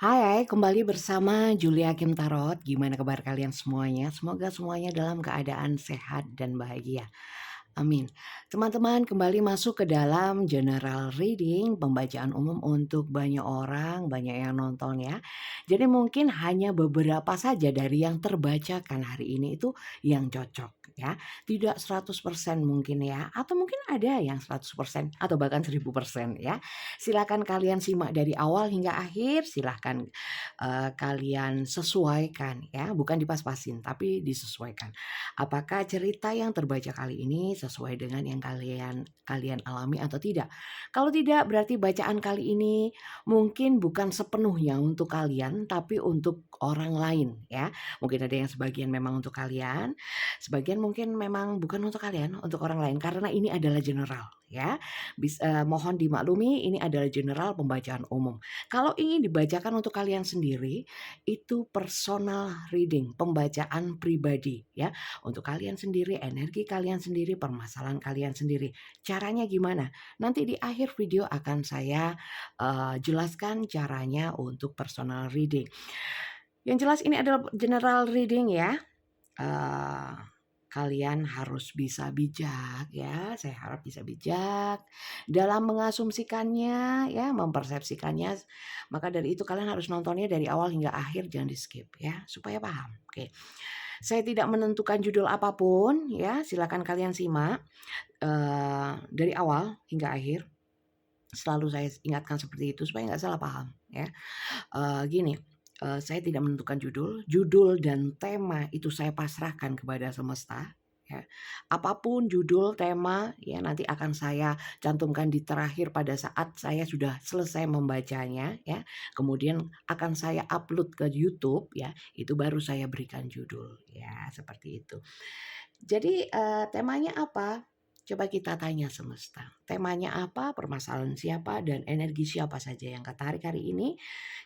Hai, kembali bersama Julia Kim Tarot. Gimana kabar kalian semuanya? Semoga semuanya dalam keadaan sehat dan bahagia. Amin. Teman-teman kembali masuk ke dalam general reading, pembacaan umum untuk banyak orang, banyak yang nonton ya. Jadi mungkin hanya beberapa saja dari yang terbacakan hari ini itu yang cocok ya. Tidak 100% mungkin ya, atau mungkin ada yang 100% atau bahkan 1000% ya. Silakan kalian simak dari awal hingga akhir, silakan kalian sesuaikan ya, bukan dipas-pasin tapi disesuaikan. Apakah cerita yang terbaca kali ini sesuai dengan yang kalian alami atau tidak? Kalau tidak, berarti bacaan kali ini mungkin bukan sepenuhnya untuk kalian, tapi untuk orang lain ya. Mungkin ada yang sebagian memang untuk kalian, sebagian mungkin memang bukan untuk kalian, untuk orang lain karena ini adalah general ya. Mohon dimaklumi ini adalah general pembacaan umum. Kalau ingin dibacakan untuk kalian sendiri, itu personal reading, pembacaan pribadi ya. Untuk kalian sendiri, energi kalian sendiri, permasalahan kalian sendiri. Caranya gimana? Nanti di akhir video akan saya jelaskan caranya untuk personal reading. Yang jelas ini adalah general reading ya. Kalian harus bisa bijak ya, saya harap bisa bijak dalam mengasumsikannya ya, mempersepsikannya. Maka dari itu kalian harus nontonnya dari awal hingga akhir, jangan di skip ya, supaya paham. Oke. Saya tidak menentukan judul apapun ya, silakan kalian simak dari awal hingga akhir. Selalu saya ingatkan seperti itu supaya nggak salah paham ya. Gini, saya tidak menentukan judul dan tema itu saya pasrahkan kepada semesta ya. Apapun judul, tema ya nanti akan saya cantumkan di terakhir pada saat saya sudah selesai membacanya ya. Kemudian akan saya upload ke YouTube ya, itu baru saya berikan judul ya, seperti itu. Jadi, temanya apa? Coba kita tanya semesta. Temanya apa, permasalahan siapa, dan energi siapa saja yang ketarik hari ini?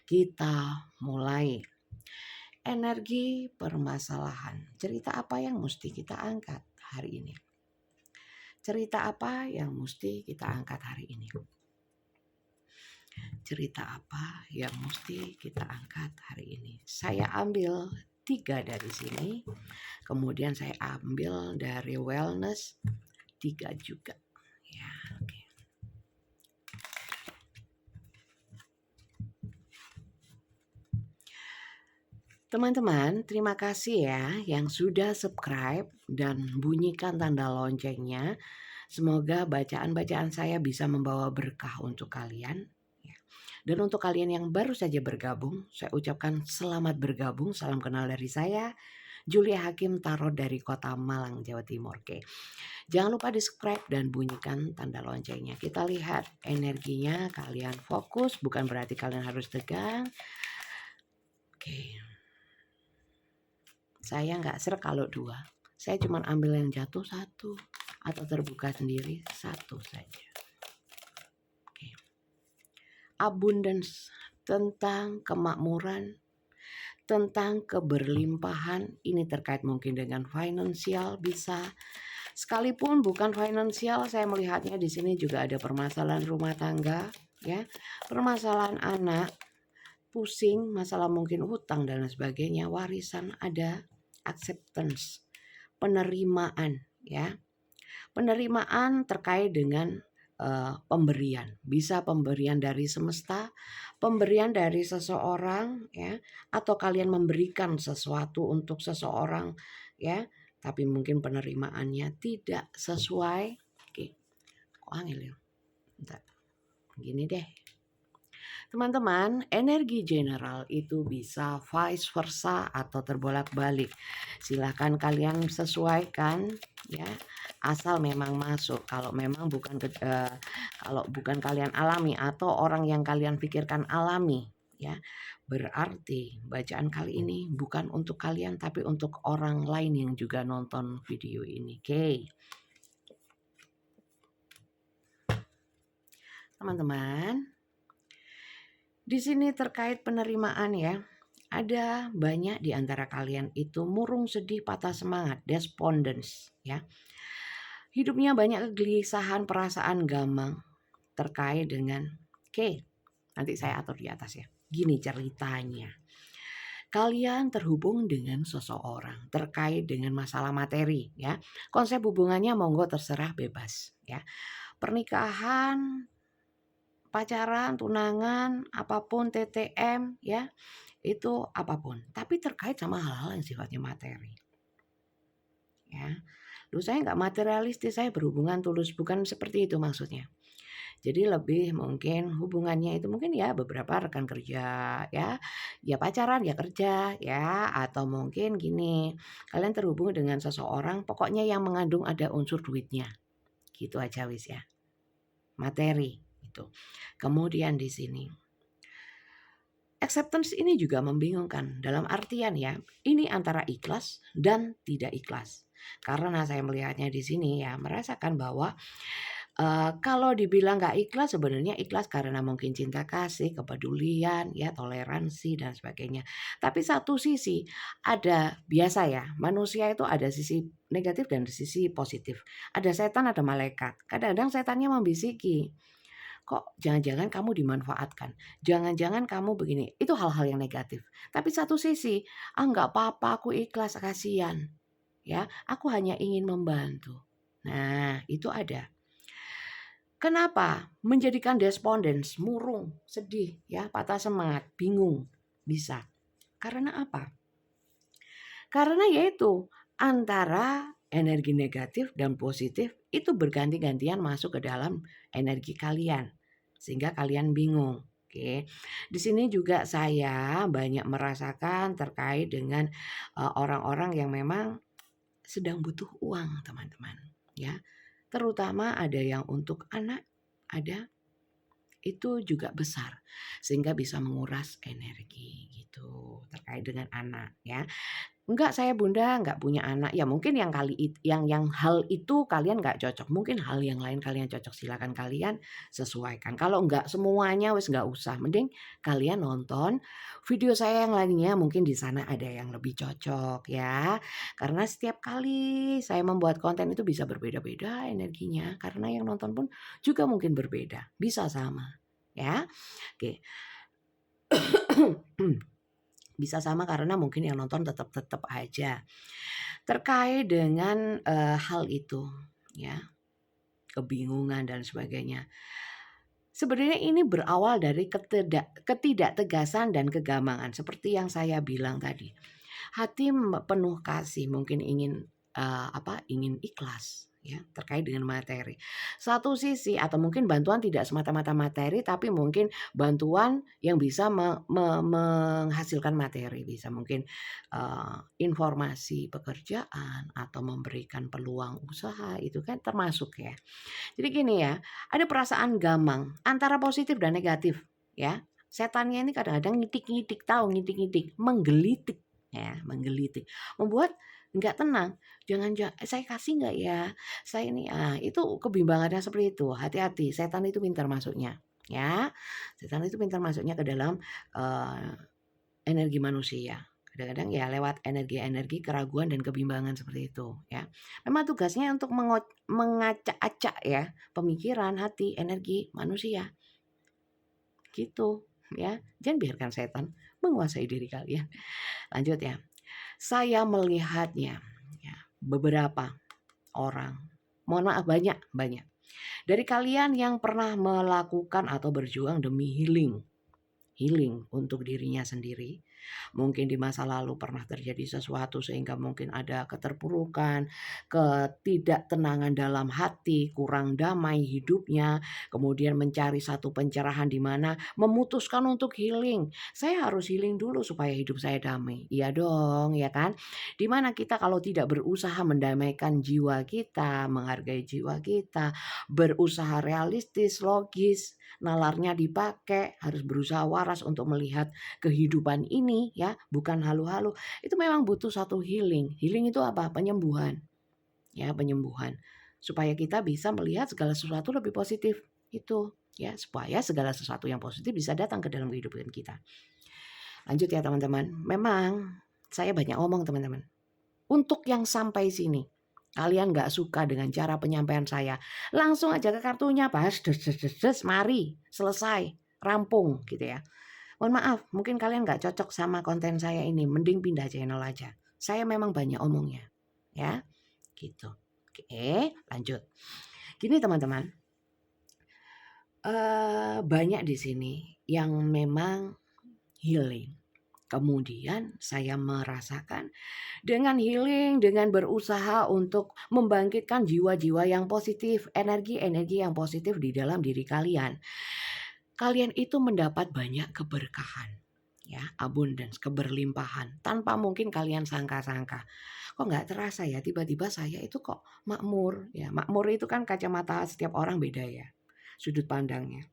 Kita mulai. Energi permasalahan. Cerita apa yang mesti kita angkat hari ini? Cerita apa yang mesti kita angkat hari ini? Cerita apa yang mesti kita angkat hari ini? Saya ambil 3 dari sini. Kemudian saya ambil dari wellness 3 juga. Ya, oke. Teman-teman, terima kasih ya yang sudah subscribe dan bunyikan tanda loncengnya. Semoga bacaan-bacaan saya bisa membawa berkah untuk kalian. Ya. Dan untuk kalian yang baru saja bergabung, saya ucapkan selamat bergabung. Salam kenal dari saya, Julia Hakim Tarot dari Kota Malang, Jawa Timur. Oke. Jangan lupa di subscribe dan bunyikan tanda loncengnya. Kita lihat energinya, kalian fokus, bukan berarti kalian harus tegang. Oke. Saya nggak ser kalau 2. Saya cuma ambil yang jatuh 1 atau terbuka sendiri 1 saja. Oke. Abundance, tentang kemakmuran, tentang keberlimpahan. Ini terkait mungkin dengan finansial bisa. Sekalipun bukan finansial, saya melihatnya di sini juga ada permasalahan rumah tangga, ya, permasalahan anak, pusing, masalah mungkin hutang dan sebagainya, warisan ada, acceptance, penerimaan, ya, penerimaan terkait dengan pemberian, bisa pemberian dari semesta, pemberian dari seseorang, ya, atau kalian memberikan sesuatu untuk seseorang, ya, tapi mungkin penerimaannya tidak sesuai. Oke, kok angel ya? Bentar. Gini deh. Teman-teman, energi general itu bisa vice versa atau terbolak-balik. Silahkan kalian sesuaikan ya, asal memang masuk. Kalau memang kalau bukan kalian alami atau orang yang kalian pikirkan alami ya, berarti bacaan kali ini bukan untuk kalian tapi untuk orang lain yang juga nonton video ini. Oke. Teman-teman, di sini terkait penerimaan ya. Ada banyak di antara kalian itu murung, sedih, patah semangat, despondence ya. Hidupnya banyak kegelisahan, perasaan gamang terkait dengan nanti saya atur di atas ya. Gini ceritanya. Kalian terhubung dengan seseorang terkait dengan masalah materi ya. Konsep hubungannya monggo terserah bebas ya. Pernikahan, pacaran, tunangan, apapun TTM ya, itu apapun. Tapi terkait sama hal-hal yang sifatnya materi. Ya. Loh saya nggak materialistis, saya berhubungan tulus, bukan seperti itu maksudnya. Jadi lebih mungkin hubungannya itu mungkin ya beberapa rekan kerja ya, ya pacaran ya kerja ya, atau mungkin gini, kalian terhubung dengan seseorang pokoknya yang mengandung ada unsur duitnya, gitu aja wis ya, materi itu. Kemudian di sini, acceptance ini juga membingungkan dalam artian ya, ini antara ikhlas dan tidak ikhlas. Karena saya melihatnya di sini ya, merasakan bahwa kalau dibilang nggak ikhlas, sebenarnya ikhlas karena mungkin cinta kasih, kepedulian, ya toleransi dan sebagainya. Tapi satu sisi ada biasa ya, manusia itu ada sisi negatif dan sisi positif. Ada setan, ada malaikat. Kadang-kadang setannya membisiki, kok jangan-jangan kamu dimanfaatkan, jangan-jangan kamu begini. Itu hal-hal yang negatif. Tapi satu sisi, nggak apa-apa, aku ikhlas, kasihan. Ya, aku hanya ingin membantu. Nah, itu ada. Kenapa? Menjadikan despondens, murung, sedih, ya, patah semangat, bingung, bisa. Karena apa? Karena yaitu antara energi negatif dan positif itu berganti-gantian masuk ke dalam energi kalian sehingga kalian bingung. Oke. Di sini juga saya banyak merasakan terkait dengan orang-orang yang memang sedang butuh uang, teman-teman, ya. Terutama ada yang untuk anak, ada itu juga besar sehingga bisa menguras energi gitu terkait dengan anak ya. Enggak saya Bunda enggak punya anak, ya mungkin yang yang hal itu kalian enggak cocok, mungkin hal yang lain kalian cocok, silakan kalian sesuaikan. Kalau enggak semuanya wis enggak usah, mending kalian nonton video saya yang lainnya, mungkin di sana ada yang lebih cocok ya. Karena setiap kali saya membuat konten itu bisa berbeda-beda energinya, karena yang nonton pun juga mungkin berbeda, bisa sama ya. Oke. Bisa sama karena mungkin yang nonton tetap aja. Terkait dengan, hal itu ya, kebingungan dan sebagainya. Sebenarnya ini berawal dari ketidaktegasan dan kegamangan seperti yang saya bilang tadi. Hati penuh kasih mungkin ingin, ingin ikhlas ya terkait dengan materi. Satu sisi atau mungkin bantuan tidak semata-mata materi tapi mungkin bantuan yang bisa menghasilkan materi, bisa mungkin, informasi pekerjaan atau memberikan peluang usaha itu kan termasuk ya. Jadi gini ya, ada perasaan gamang antara positif dan negatif ya. Setannya ini kadang-kadang ngidik-ngidik, tahu ngidik-ngidik, menggelitik ya, menggelitik. Membuat nggak tenang, saya kasih nggak ya? Saya ini itu kebimbangannya seperti itu. Hati-hati, setan itu pintar masuknya ya. Setan itu pintar masuknya ke dalam energi manusia. Kadang-kadang ya lewat energi-energi keraguan dan kebimbangan seperti itu ya. Memang tugasnya untuk mengacak-acak ya pemikiran, hati, energi manusia. Gitu ya. Jangan biarkan setan menguasai diri kalian. Lanjut ya. Saya melihatnya ya, beberapa orang, mohon maaf banyak dari kalian yang pernah melakukan atau berjuang demi healing untuk dirinya sendiri. Mungkin di masa lalu pernah terjadi sesuatu sehingga mungkin ada keterpurukan, ketidaktenangan dalam hati, kurang damai hidupnya, kemudian mencari satu pencerahan di mana memutuskan untuk healing. Saya harus healing dulu supaya hidup saya damai. Iya dong, ya kan? Di mana kita kalau tidak berusaha mendamaikan jiwa kita, menghargai jiwa kita, berusaha realistis, logis, nalarnya dipakai, harus berusaha waras untuk melihat kehidupan ini ya, bukan halu-halu. Itu memang butuh satu healing. Healing itu apa? Penyembuhan. Ya, penyembuhan. Supaya kita bisa melihat segala sesuatu lebih positif. Itu ya, supaya segala sesuatu yang positif bisa datang ke dalam kehidupan kita. Lanjut ya teman-teman. Memang saya banyak ngomong teman-teman. Untuk yang sampai sini, kalian nggak suka dengan cara penyampaian saya, langsung aja ke kartunya, bahas, mari, selesai, rampung gitu ya. Mohon maaf, mungkin kalian nggak cocok sama konten saya ini, mending pindah channel aja. Saya memang banyak omongnya, ya, gitu. Oke, lanjut. Gini teman-teman, banyak di sini yang memang healing. Kemudian saya merasakan dengan healing, dengan berusaha untuk membangkitkan jiwa-jiwa yang positif, energi-energi yang positif di dalam diri kalian. Kalian itu mendapat banyak keberkahan, ya, abundance, keberlimpahan, tanpa mungkin kalian sangka-sangka. Kok nggak terasa ya, tiba-tiba saya itu kok makmur, ya. Makmur itu kan kacamata setiap orang beda ya, sudut pandangnya.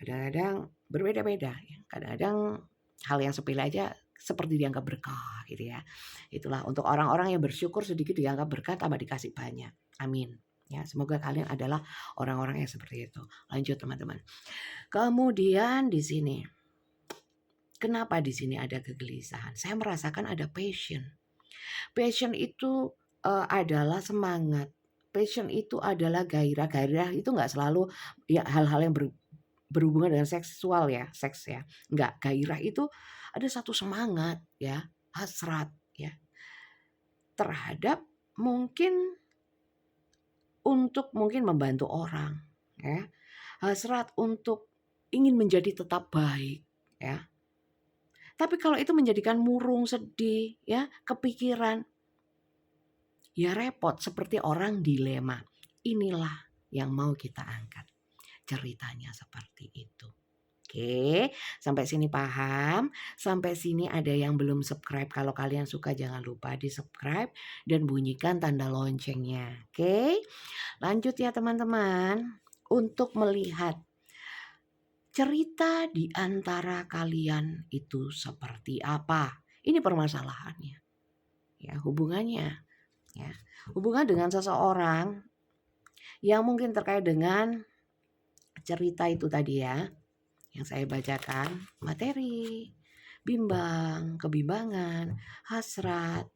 Kadang-kadang berbeda-beda, ya. Kadang-kadang hal yang sepele aja seperti dianggap berkah gitu ya. Itulah untuk orang-orang yang bersyukur sedikit dianggap berkah, tambah dikasih banyak. Amin. Ya, semoga kalian adalah orang-orang yang seperti itu. Lanjut teman-teman. Kemudian di sini, kenapa di sini ada kegelisahan? Saya merasakan ada passion. Passion itu adalah semangat. Passion itu adalah gairah. Gairah itu nggak selalu ya hal-hal yang berhubungan dengan seksual ya, seks ya. Enggak, gairah itu ada satu semangat ya, hasrat ya, terhadap mungkin untuk mungkin membantu orang ya. Hasrat untuk ingin menjadi tetap baik ya. Tapi kalau itu menjadikan murung, sedih ya, kepikiran, ya repot seperti orang dilema. Inilah yang mau kita angkat. Ceritanya seperti itu. Oke, sampai sini paham? Sampai sini ada yang belum subscribe? Kalau kalian suka jangan lupa di-subscribe dan bunyikan tanda loncengnya. Oke, lanjut ya teman-teman. Untuk melihat cerita di antara kalian itu seperti apa? Ini permasalahannya. Ya, hubungannya. Ya, hubungan dengan seseorang yang mungkin terkait dengan cerita itu tadi ya, yang saya bacakan, materi, bimbang, kebimbangan, hasrat,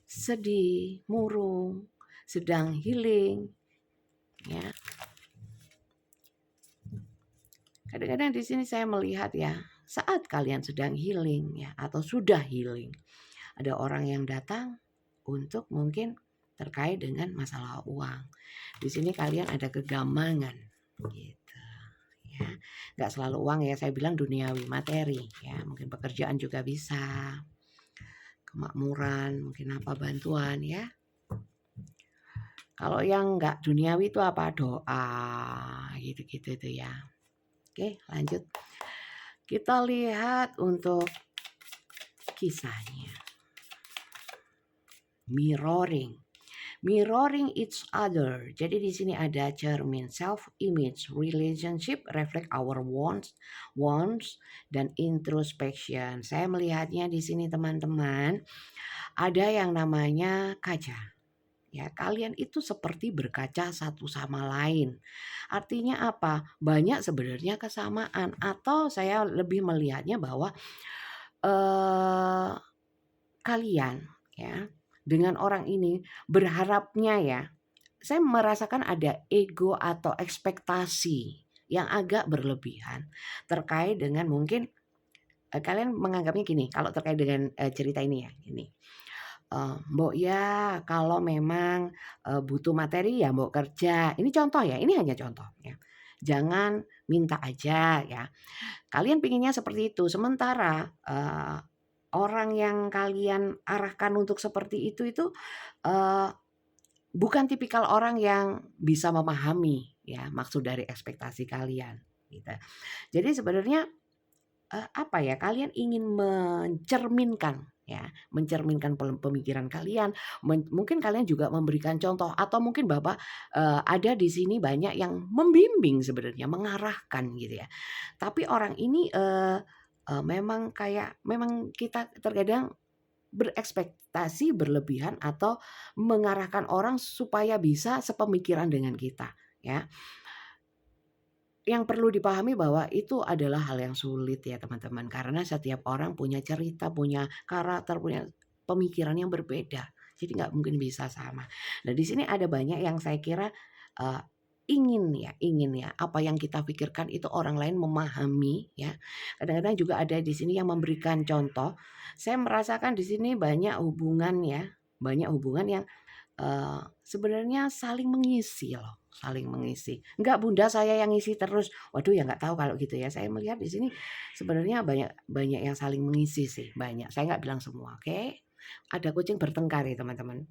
sedih, murung, sedang healing, ya. Kadang-kadang di sini saya melihat ya, saat kalian sedang healing ya atau sudah healing, ada orang yang datang untuk mungkin terkait dengan masalah uang. Di sini kalian ada kegamangan, gitu. Ya, nggak selalu uang ya, saya bilang duniawi, materi ya, mungkin pekerjaan juga bisa, kemakmuran, mungkin apa bantuan ya. Kalau yang nggak duniawi itu apa, doa gitu-gitu itu ya. Oke, lanjut kita lihat untuk kisahnya. Mirroring each other. Jadi di sini ada cermin, self image, relationship, reflect our wants dan introspection. Saya melihatnya di sini teman-teman, ada yang namanya kaca. Ya, kalian itu seperti berkaca satu sama lain. Artinya apa? Banyak sebenarnya kesamaan, atau saya lebih melihatnya bahwa kalian ya dengan orang ini berharapnya ya, saya merasakan ada ego atau ekspektasi yang agak berlebihan terkait dengan mungkin kalian menganggapnya gini, kalau terkait dengan cerita ini ya, ini mbok ya kalau memang butuh materi ya mbok kerja. Ini contoh ya, ini hanya contoh ya. Jangan minta aja ya. Kalian pinginnya seperti itu, sementara orang yang kalian arahkan untuk seperti itu bukan tipikal orang yang bisa memahami ya maksud dari ekspektasi kalian gitu. Jadi sebenarnya apa ya, kalian ingin mencerminkan pemikiran kalian, mungkin kalian juga memberikan contoh atau mungkin Bapak ada di sini banyak yang membimbing sebenarnya, mengarahkan gitu ya. Tapi orang ini memang kita terkadang berekspektasi berlebihan atau mengarahkan orang supaya bisa sepemikiran dengan kita ya. Yang perlu dipahami bahwa itu adalah hal yang sulit ya teman-teman, karena setiap orang punya cerita, punya karakter, punya pemikiran yang berbeda. Jadi nggak mungkin bisa sama. Nah di sini ada banyak yang saya kira ingin ya, apa yang kita pikirkan itu orang lain memahami ya. Kadang-kadang juga ada di sini yang memberikan contoh. Saya merasakan di sini banyak hubungan ya, banyak hubungan yang sebenarnya saling mengisi loh, saling mengisi. Enggak Bunda saya yang ngisi terus. Waduh ya nggak tahu kalau gitu ya. Saya melihat di sini sebenarnya banyak banyak yang saling mengisi sih, banyak. Saya nggak bilang semua, oke? Ada kucing bertengkar ya teman-teman.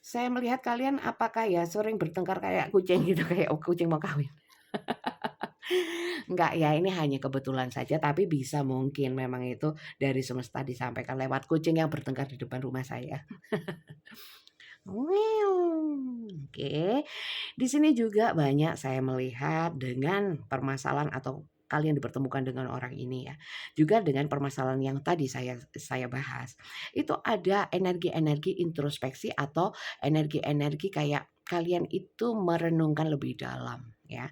Saya melihat kalian apakah ya sering bertengkar kayak kucing gitu, kayak kucing mau kawin? Enggak ya, ini hanya kebetulan saja, tapi bisa mungkin memang itu dari semesta disampaikan lewat kucing yang bertengkar di depan rumah saya. Oke. Di sini juga banyak saya melihat dengan permasalahan atau kalian dipertemukan dengan orang ini ya. Juga dengan permasalahan yang tadi saya bahas. Itu ada energi-energi introspeksi atau energi-energi kayak kalian itu merenungkan lebih dalam ya.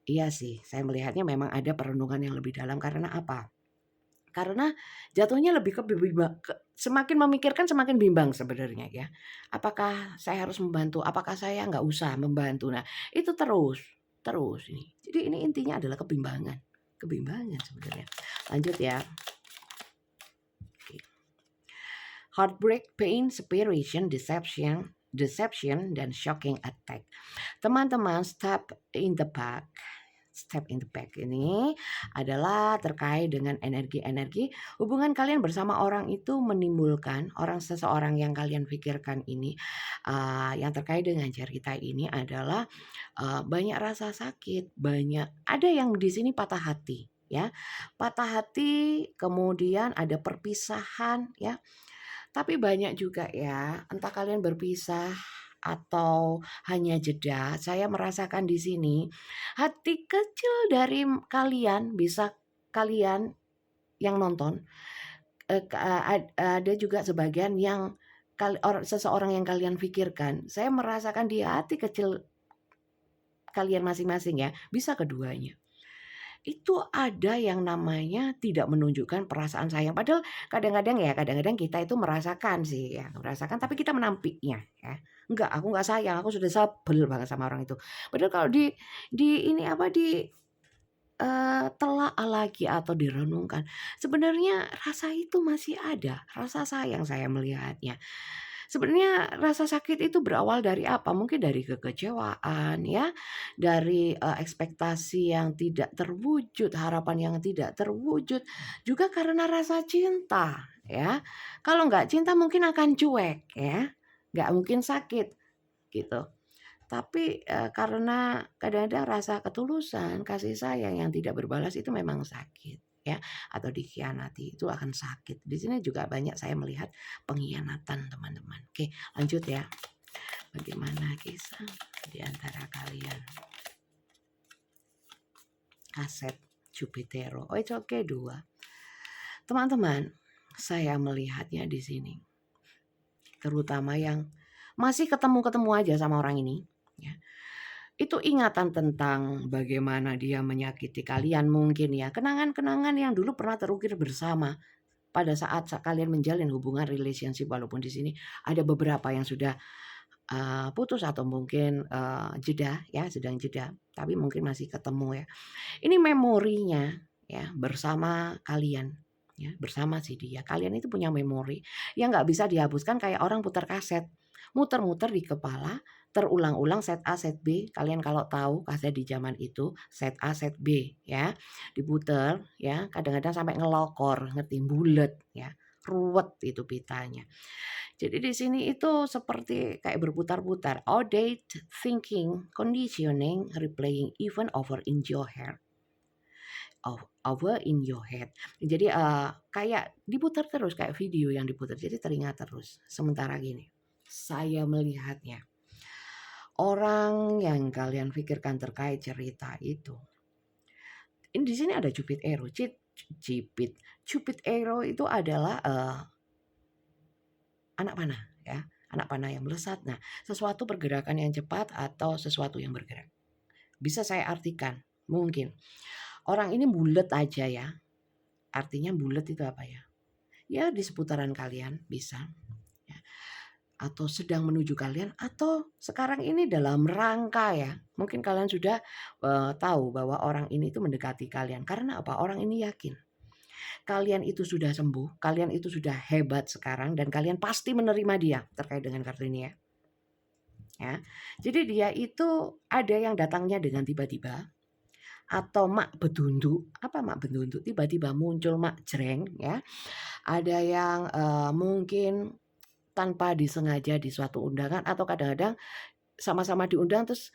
Iya sih, saya melihatnya memang ada perenungan yang lebih dalam karena apa? Karena jatuhnya lebih ke semakin memikirkan semakin bimbang sebenarnya ya. Apakah saya harus membantu? Apakah saya nggak usah membantu? Nah, itu terus ini. Jadi ini intinya adalah kebimbangan. Kebimbangan sebenarnya. Lanjut ya. Oke. Heartbreak, pain, separation, deception dan shocking attack. Teman-teman, step in the back ini adalah terkait dengan energi-energi hubungan kalian bersama orang itu menimbulkan seseorang yang kalian pikirkan ini yang terkait dengan cerita ini adalah banyak rasa sakit, banyak ada yang di sini patah hati ya. Patah hati, kemudian ada perpisahan ya. Tapi banyak juga ya, entah kalian berpisah atau hanya jeda, saya merasakan di sini hati kecil dari kalian bisa kalian yang nonton, ada juga sebagian yang seseorang yang kalian pikirkan, saya merasakan di hati kecil kalian masing-masing ya, bisa keduanya. Itu ada yang namanya tidak menunjukkan perasaan sayang. Padahal kadang-kadang kita itu merasakan sih ya, merasakan tapi kita menampiknya ya. Enggak, aku enggak sayang, aku sudah sebel banget sama orang itu. Padahal kalau di ini apa, telaah lagi atau direnungkan, sebenarnya rasa itu masih ada, rasa sayang saya melihatnya. Sebenarnya rasa sakit itu berawal dari apa? Mungkin dari kekecewaan ya, dari, ekspektasi yang tidak terwujud, harapan yang tidak terwujud, juga karena rasa cinta ya. Kalau nggak cinta mungkin akan cuek ya, nggak mungkin sakit gitu. Tapi, karena kadang-kadang rasa ketulusan, kasih sayang yang tidak berbalas itu memang sakit ya, atau dikhianati itu akan sakit. Di sini juga banyak saya melihat pengkhianatan teman-teman. Oke lanjut ya. Bagaimana kisah di antara kalian? Kaset Jupitero, oh it's okay 2. Teman-teman, saya melihatnya di sini, terutama yang masih ketemu-ketemu aja sama orang ini ya. Itu ingatan tentang bagaimana dia menyakiti kalian mungkin ya, kenangan-kenangan yang dulu pernah terukir bersama pada saat kalian menjalin hubungan relationship walaupun di sini ada beberapa yang sudah, putus atau mungkin, jeda ya, sedang jeda, tapi mungkin masih ketemu ya. Ini memorinya ya bersama kalian ya, bersama si dia. Kalian itu punya memori yang nggak bisa dihapuskan kayak orang putar kaset. Muter-muter di kepala, terulang-ulang set A, set B. Kalian kalau tahu kaset di zaman itu set A, set B ya. Diputer ya, kadang-kadang sampai ngelokor, ngerti, bulet ya. Ruwet itu pitanya. Jadi di sini itu seperti kayak berputar-putar. Outdated thinking, conditioning, replaying even over in your head. Over in your head. Jadi, kayak diputar terus kayak video yang diputar, jadi teringat terus. Sementara gini, saya melihatnya, orang yang kalian pikirkan terkait cerita itu, ini di sini ada Cupid Arrow, Cupid Arrow itu adalah, anak panah ya, anak panah yang melesat. Nah, sesuatu pergerakan yang cepat atau sesuatu yang bergerak. Bisa saya artikan, mungkin orang ini bulet aja ya. Artinya bulet itu apa ya? Ya di seputaran kalian bisa. Ya. atau sedang menuju kalian, atau sekarang ini dalam rangka ya. Mungkin kalian sudah tahu bahwa orang ini itu mendekati kalian. Karena apa? Orang ini yakin kalian itu sudah sembuh, kalian itu sudah hebat sekarang, dan kalian pasti menerima dia terkait dengan kartu ini ya. Ya. Jadi dia itu ada yang datangnya dengan tiba-tiba, atau mak bedunduk. Apa mak bedunduk? Tiba-tiba muncul mak jreng ya. Ada yang mungkin tanpa disengaja di suatu undangan, atau kadang-kadang sama-sama diundang terus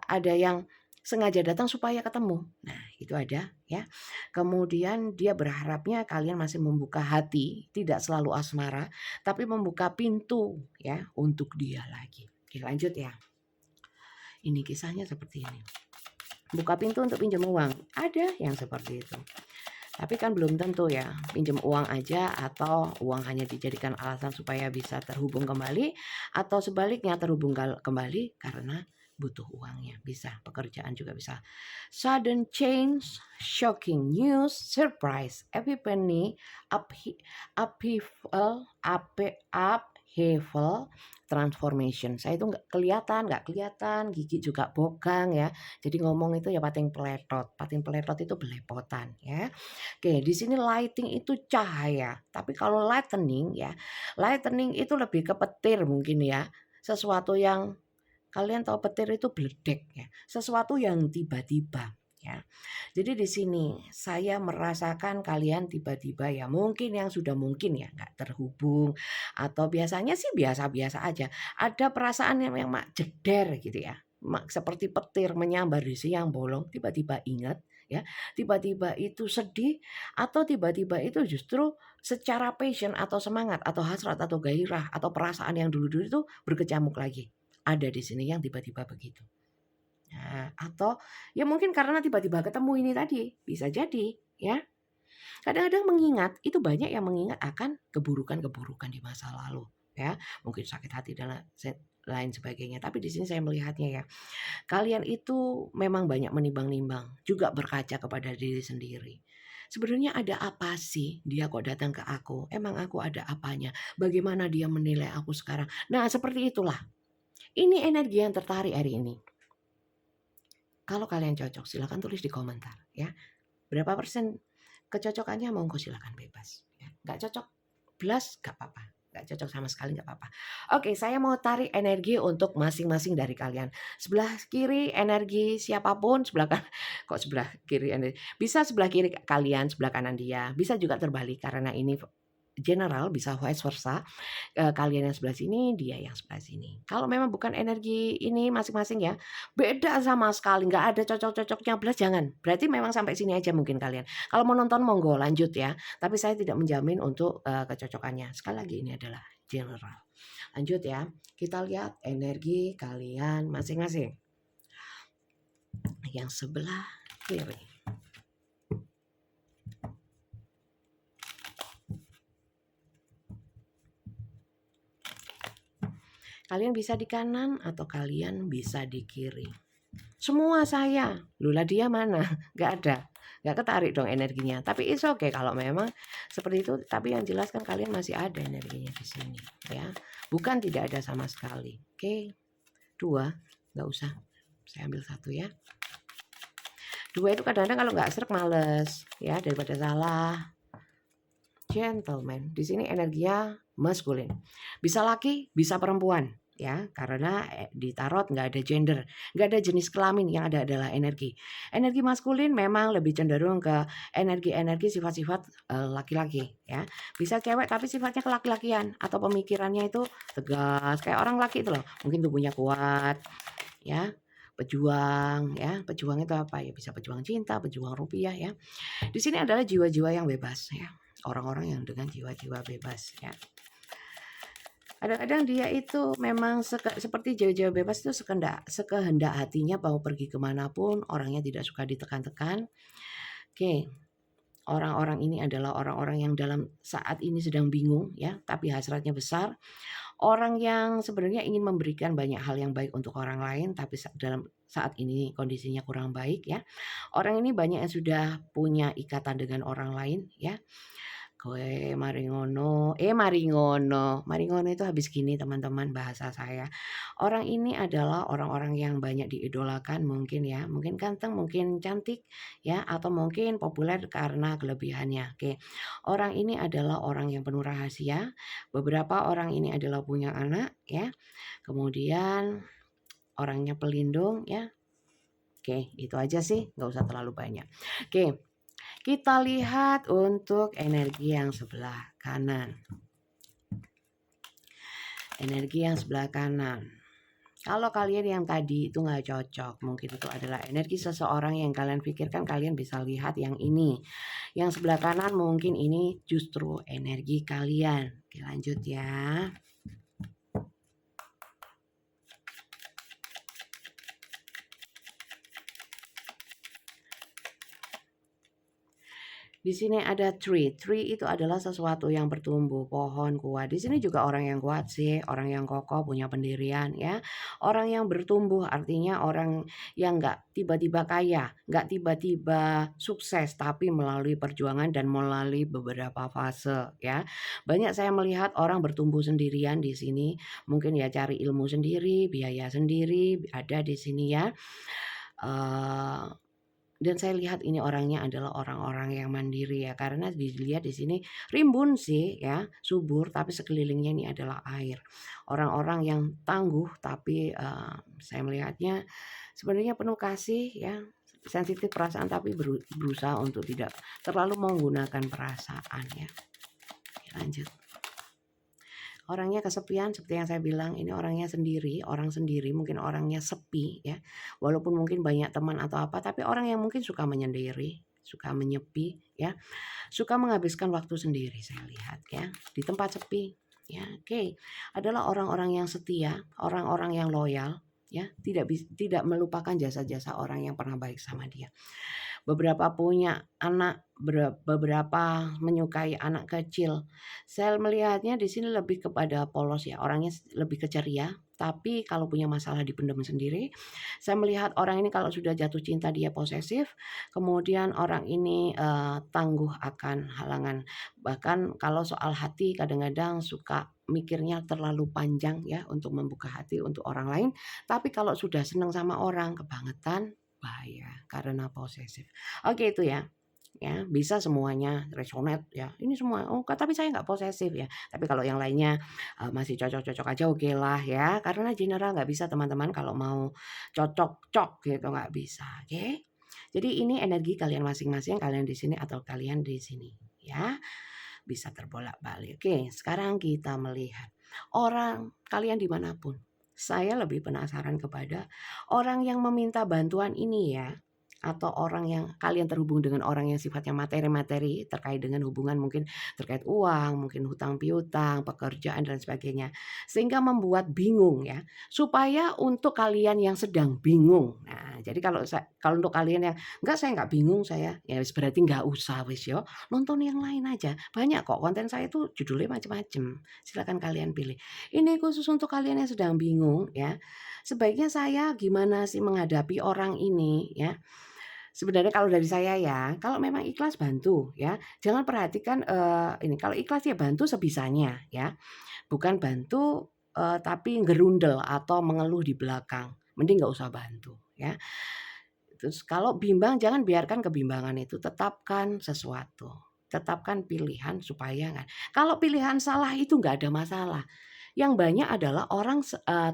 ada yang sengaja datang supaya ketemu. Nah, itu ada ya. Kemudian dia berharapnya kalian masih membuka hati, tidak selalu asmara, tapi membuka pintu ya untuk dia lagi. Oke, lanjut ya. Ini kisahnya seperti ini. Buka pintu untuk pinjam uang. Ada yang seperti itu. Tapi kan belum tentu ya, pinjam uang aja atau uang hanya dijadikan alasan supaya bisa terhubung kembali, atau sebaliknya terhubung kembali karena butuh uangnya. Bisa, pekerjaan juga bisa. Sudden change, shocking news, surprise, epiphany, upheaval, transformation. Saya itu nggak kelihatan, gigi juga bogang ya. Jadi ngomong itu ya pating peletot itu belepotan ya. Oke, di sini lighting itu cahaya. Tapi kalau lightning ya, lightning itu lebih ke petir mungkin ya. Sesuatu yang kalian tahu petir itu beledek ya. Sesuatu yang tiba-tiba ya. Jadi di sini saya merasakan kalian tiba-tiba ya, mungkin yang sudah mungkin ya nggak terhubung, atau biasanya sih biasa-biasa aja. Ada perasaan yang mak jeder gitu ya. Seperti petir menyambar di siang bolong, tiba-tiba ingat ya, tiba-tiba itu sedih, atau tiba-tiba itu justru secara passion atau semangat atau hasrat atau gairah atau perasaan yang dulu-dulu itu berkecamuk lagi. Ada di sini yang tiba-tiba begitu. Nah, atau ya mungkin karena tiba-tiba ketemu ini tadi, bisa jadi ya. Kadang-kadang mengingat, itu banyak yang mengingat akan keburukan-keburukan di masa lalu ya. Mungkin sakit hati dan lain sebagainya. Tapi di sini saya melihatnya ya, kalian itu memang banyak menimbang-nimbang, juga berkaca kepada diri sendiri. Sebenarnya ada apa sih dia kok datang ke aku? Emang aku ada apanya? Bagaimana dia menilai aku sekarang? Nah, seperti itulah. Ini energi yang tertarik hari ini. Kalau kalian cocok, silakan tulis di komentar ya. Berapa persen kecocokannya, monggo silakan bebas. Ya. Nggak cocok, belas nggak apa-apa. Nggak cocok sama sekali nggak apa-apa. Oke, saya mau tarik energi untuk masing-masing dari kalian. Sebelah kiri energi siapapun, sebelah kanan, kok sebelah kiri energi. Bisa sebelah kiri kalian, sebelah kanan dia. Bisa juga terbalik karena ini general, bisa vice versa. Kalian yang sebelah sini, dia yang sebelah sini. Kalau memang bukan energi ini masing-masing ya, beda sama sekali, nggak ada cocok-cocoknya, belas jangan. Berarti memang sampai sini aja mungkin kalian. Kalau mau nonton monggo lanjut ya, tapi saya tidak menjamin untuk kecocokannya. Sekali lagi ini adalah general. Lanjut ya, kita lihat energi kalian masing-masing. Yang sebelah kiri. Kalian bisa di kanan atau kalian bisa di kiri. Semua saya. Lula dia mana? Gak ada. Gak ketarik dong energinya. Tapi it's okay kalau memang seperti itu. Tapi yang jelas kan kalian masih ada energinya di sini. Ya, bukan tidak ada sama sekali. Oke. 2. Gak usah. Saya ambil 1 ya. 2 itu kadang-kadang kalau nggak serak males. Ya, daripada salah. Gentleman. Di sini energinya maskulin. Bisa laki, bisa perempuan. Ya, karena di tarot nggak ada gender, nggak ada jenis kelamin, yang ada adalah energi. Energi maskulin memang lebih cenderung ke energi-energi sifat-sifat laki-laki ya. Bisa cewek tapi sifatnya kelaki-lakian atau pemikirannya itu tegas kayak orang laki itu loh. Mungkin tubuhnya kuat ya. Pejuang ya. Pejuang itu apa ya? Bisa pejuang cinta, pejuang rupiah ya. Di sini adalah jiwa-jiwa yang bebas ya. Orang-orang yang dengan jiwa-jiwa bebas ya. Kadang-kadang dia itu memang seperti jiwa-jiwa bebas itu sekehendak hatinya, mau pergi kemanapun, orangnya tidak suka ditekan-tekan. Oke, orang-orang ini adalah orang-orang yang dalam saat ini sedang bingung ya, tapi hasratnya besar. Orang yang sebenarnya ingin memberikan banyak hal yang baik untuk orang lain, tapi dalam saat ini kondisinya kurang baik ya. Orang ini banyak yang sudah punya ikatan dengan orang lain ya. Kowe maringono itu habis gini teman-teman bahasa saya. Orang ini adalah orang-orang yang banyak diidolakan mungkin ya, mungkin ganteng, mungkin cantik ya, atau mungkin populer karena kelebihannya. Oke. Orang ini adalah orang yang penuh rahasia. Beberapa orang ini adalah punya anak ya. Kemudian orangnya pelindung ya. Oke, itu aja sih, nggak usah terlalu banyak. Oke. Kita lihat untuk energi yang sebelah kanan. Energi yang sebelah kanan. Kalau kalian yang tadi itu nggak cocok, mungkin itu adalah energi seseorang yang kalian pikirkan, kalian bisa lihat yang ini. Yang sebelah kanan mungkin ini justru energi kalian. Oke, lanjut ya. Di sini ada tree. Tree itu adalah sesuatu yang bertumbuh, pohon kuat. Di sini juga orang yang kuat sih, orang yang kokoh, punya pendirian ya. Orang yang bertumbuh artinya orang yang nggak tiba-tiba kaya, nggak tiba-tiba sukses, tapi melalui perjuangan dan melalui beberapa fase ya. Banyak saya melihat orang bertumbuh sendirian di sini, mungkin ya cari ilmu sendiri, biaya sendiri, ada di sini ya. Dan saya lihat ini orangnya adalah orang-orang yang mandiri ya, karena dilihat di sini rimbun sih ya, subur, tapi sekelilingnya ini adalah air. Orang-orang yang tangguh, tapi saya melihatnya sebenarnya penuh kasih ya, sensitif perasaan, tapi berusaha untuk tidak terlalu menggunakan perasaan ya. Oke, lanjut. Orangnya kesepian seperti yang saya bilang, ini orangnya sendiri, orang sendiri, mungkin orangnya sepi ya. Walaupun mungkin banyak teman atau apa, tapi orang yang mungkin suka menyendiri, suka menyepi ya. Suka menghabiskan waktu sendiri saya lihat ya, di tempat sepi ya. Oke. Adalah orang-orang yang setia, orang-orang yang loyal ya, tidak melupakan jasa-jasa orang yang pernah baik sama dia. Beberapa punya anak, beberapa menyukai anak kecil. Saya melihatnya di sini lebih kepada polos ya, orangnya lebih keceria, tapi kalau punya masalah dipendam sendiri. Saya melihat orang ini kalau sudah jatuh cinta dia posesif, kemudian orang ini tangguh akan halangan. Bahkan kalau soal hati kadang-kadang suka mikirnya terlalu panjang ya untuk membuka hati untuk orang lain, tapi kalau sudah senang sama orang kebangetan bahaya karena posesif. Oke itu ya. Ya, bisa semuanya resonate ya. Ini semua, oh tapi saya nggak posesif ya. Tapi kalau yang lainnya masih cocok-cocok aja oke lah ya. Karena general nggak bisa teman-teman kalau mau cocok-cok gitu nggak bisa. Oke. Jadi ini energi kalian masing-masing, kalian di sini atau kalian di sini ya. Bisa terbolak-balik. Oke, sekarang kita melihat orang kalian dimanapun. Saya lebih penasaran kepada orang yang meminta bantuan ini ya, atau orang yang kalian terhubung dengan orang yang sifatnya materi-materi terkait dengan hubungan mungkin terkait uang, mungkin hutang piutang, pekerjaan dan sebagainya. Sehingga membuat bingung ya, supaya untuk kalian yang sedang bingung. Nah, jadi kalau untuk kalian yang enggak saya enggak bingung saya, ya berarti enggak usah wis yo, nonton yang lain aja. Banyak kok konten saya itu judulnya macam-macam. Silakan kalian pilih. Ini khusus untuk kalian yang sedang bingung ya. Sebaiknya saya gimana sih menghadapi orang ini ya. Sebenarnya kalau dari saya ya, kalau memang ikhlas bantu ya. Jangan perhatikan ini kalau ikhlas ya bantu sebisanya ya. Bukan bantu tapi gerundel atau mengeluh di belakang. Mending nggak usah bantu ya. Terus kalau bimbang jangan biarkan kebimbangan itu, tetapkan sesuatu. Tetapkan pilihan supaya kan. Kalau pilihan salah itu nggak ada masalah. Yang banyak adalah orang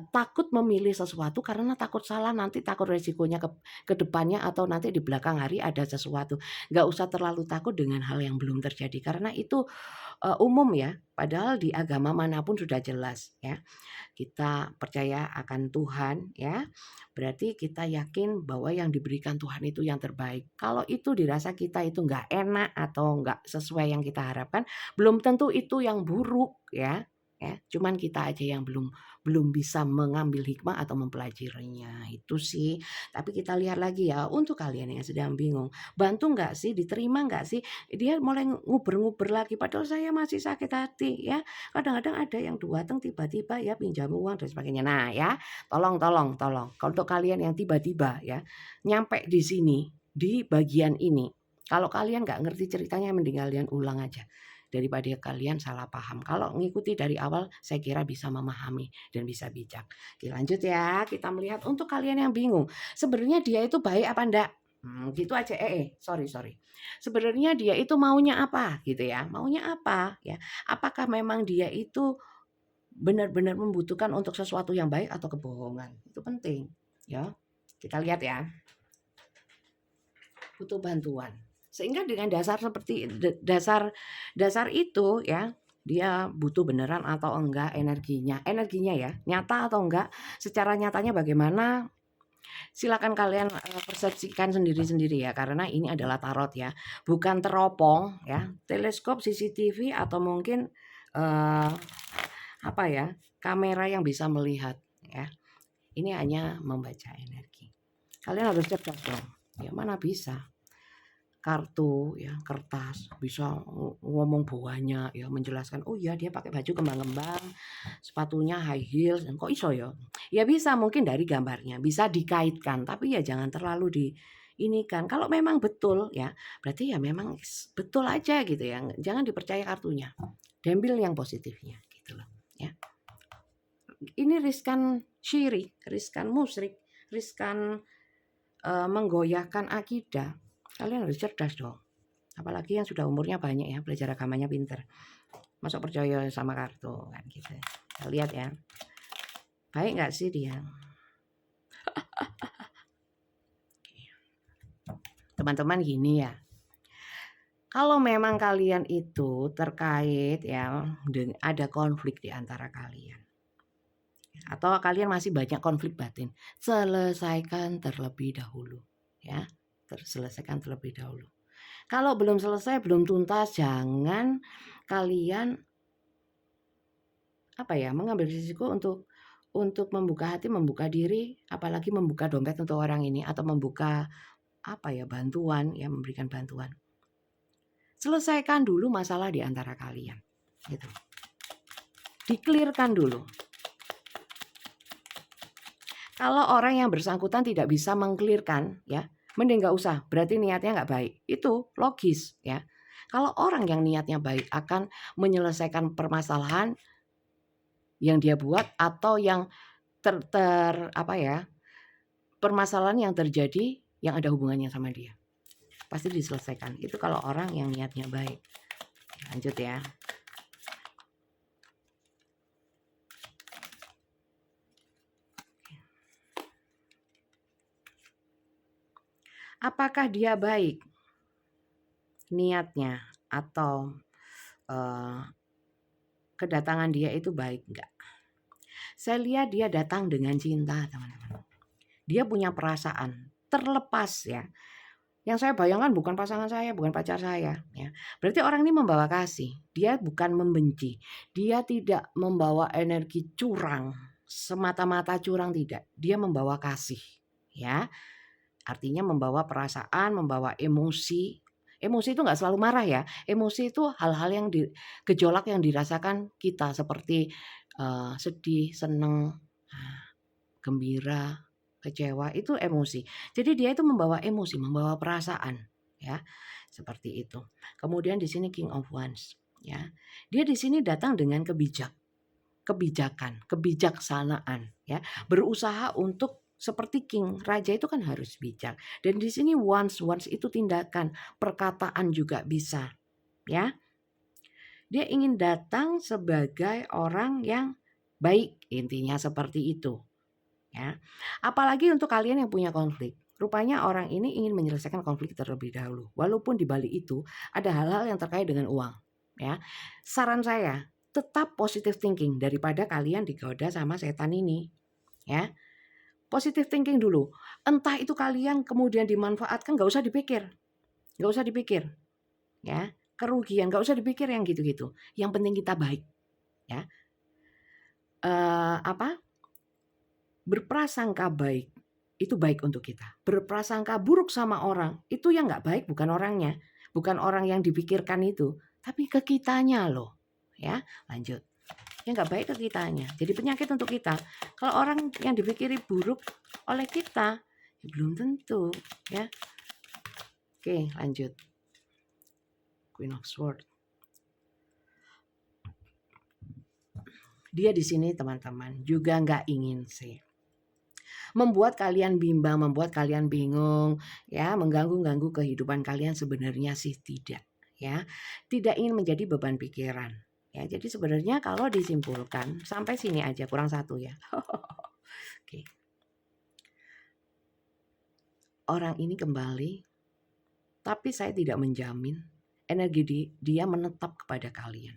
takut memilih sesuatu karena takut salah, nanti takut resikonya ke depannya atau nanti di belakang hari ada sesuatu. Nggak usah terlalu takut dengan hal yang belum terjadi karena itu umum ya. Padahal di agama manapun sudah jelas ya. Kita percaya akan Tuhan ya. Berarti kita yakin bahwa yang diberikan Tuhan itu yang terbaik. Kalau itu dirasa kita itu nggak enak atau nggak sesuai yang kita harapkan, belum tentu itu yang buruk ya. Ya, cuman kita aja yang belum bisa mengambil hikmah atau mempelajarinya itu sih. Tapi kita lihat lagi ya untuk kalian yang sedang bingung, bantu nggak sih, diterima nggak sih? Dia mulai nguber-nguber lagi padahal saya masih sakit hati ya. Kadang-kadang ada yang datang tiba-tiba ya pinjam uang dan sebagainya. Nah ya, tolong. Kalau untuk kalian yang tiba-tiba ya nyampe di sini di bagian ini, kalau kalian nggak ngerti ceritanya mending kalian ulang aja. daripada kalian salah paham. Kalau ngikuti dari awal saya kira bisa memahami dan bisa bijak. Oke, lanjut ya. Kita melihat untuk kalian yang bingung, sebenarnya dia itu baik apa enggak? Gitu aja. Sorry. Sebenarnya dia itu maunya apa gitu ya? Maunya apa ya? Apakah memang dia itu benar-benar membutuhkan untuk sesuatu yang baik atau kebohongan? Itu penting ya. Kita lihat ya. Butuh bantuan. Sehingga dengan dasar seperti dasar itu ya, dia butuh beneran atau enggak energinya ya, nyata atau enggak, secara nyatanya bagaimana, silakan kalian persepsikan sendiri-sendiri ya, karena ini adalah tarot ya, bukan teropong ya, teleskop, CCTV atau mungkin apa ya, kamera yang bisa melihat ya. Ini hanya membaca energi. Kalian harus cerdas dong. Ya mana bisa. Kartu ya, kertas, bisa ngomong banyak ya, menjelaskan, oh ya dia pakai baju kembang-kembang, sepatunya high heels, kok iso ya? Ya bisa mungkin dari gambarnya, bisa dikaitkan, tapi ya jangan terlalu di ini kan. Kalau memang betul ya, berarti ya memang betul aja gitu ya. Jangan dipercaya kartunya. Diambil yang positifnya gitu loh ya. Ini riskan syirik, riskan musyrik, riskan menggoyahkan akidah. Kalian harus cerdas dong. Apalagi yang sudah umurnya banyak ya, belajar agamanya pinter. Masa percaya sama kartu kan gitu. Kita lihat ya. Baik nggak sih dia? Teman-teman gini ya. Kalau memang kalian itu terkait ya, ada konflik di antara kalian. Atau kalian masih banyak konflik batin, selesaikan terlebih dahulu ya. Selesaikan terlebih dahulu. Kalau belum selesai, belum tuntas, jangan kalian mengambil risiko untuk membuka hati, membuka diri, apalagi membuka dompet untuk orang ini atau membuka bantuan, ya memberikan bantuan. Selesaikan dulu masalah di antara kalian. Gitu. Dikelirkan dulu. Kalau orang yang bersangkutan tidak bisa mengkelirkan, ya, mending nggak usah, berarti niatnya nggak baik. Itu logis ya. Kalau orang yang niatnya baik akan menyelesaikan permasalahan yang dia buat atau yang permasalahan yang terjadi yang ada hubungannya sama dia. Pasti diselesaikan. Itu kalau orang yang niatnya baik. Lanjut ya. Apakah dia baik niatnya atau kedatangan dia itu baik enggak? Saya lihat dia datang dengan cinta, teman-teman. Dia punya perasaan terlepas ya. Yang saya bayangkan bukan pasangan saya, bukan pacar saya ya. Berarti orang ini membawa kasih. Dia bukan membenci. Dia tidak membawa energi curang, semata-mata curang tidak. Dia membawa kasih ya. Artinya membawa perasaan, membawa emosi. Emosi itu nggak selalu marah ya. Emosi itu hal-hal yang gejolak yang dirasakan kita seperti sedih, seneng, gembira, kecewa, itu emosi. Jadi dia itu membawa emosi, membawa perasaan ya. Seperti itu. Kemudian di sini King of Wands ya. Dia di sini datang dengan kebijakan, kebijaksanaan ya. Berusaha untuk seperti king, raja itu kan harus bijak. Dan di sini wands itu tindakan, perkataan juga bisa ya. Dia ingin datang sebagai orang yang baik, intinya seperti itu. Ya. Apalagi untuk kalian yang punya konflik. Rupanya orang ini ingin menyelesaikan konflik terlebih dahulu. Walaupun di balik itu ada hal-hal yang terkait dengan uang. Ya. Saran saya, tetap positive thinking daripada kalian digoda sama setan ini. Ya. Positive thinking dulu. Entah itu kalian kemudian dimanfaatkan, gak usah dipikir. Gak usah dipikir. Ya. Kerugian, gak usah dipikir yang gitu-gitu. Yang penting kita baik. Ya. Berprasangka baik itu baik untuk kita. Berprasangka buruk sama orang itu yang nggak baik bukan orangnya, bukan orang yang dipikirkan itu, tapi ke kitanya loh. Ya, lanjut. Yang nggak baik ke kitanya. Jadi penyakit untuk kita. Kalau orang yang dipikiri buruk oleh kita, ya belum tentu. Ya. Oke, lanjut. Queen of Swords. Dia di sini teman-teman juga nggak ingin sih membuat kalian bimbang, membuat kalian bingung, ya, mengganggu-ganggu kehidupan kalian, sebenarnya sih tidak, ya. Tidak ingin menjadi beban pikiran. Ya, jadi sebenarnya kalau disimpulkan sampai sini aja, kurang satu ya. Oke. Orang ini kembali, tapi saya tidak menjamin energi dia menetap kepada kalian,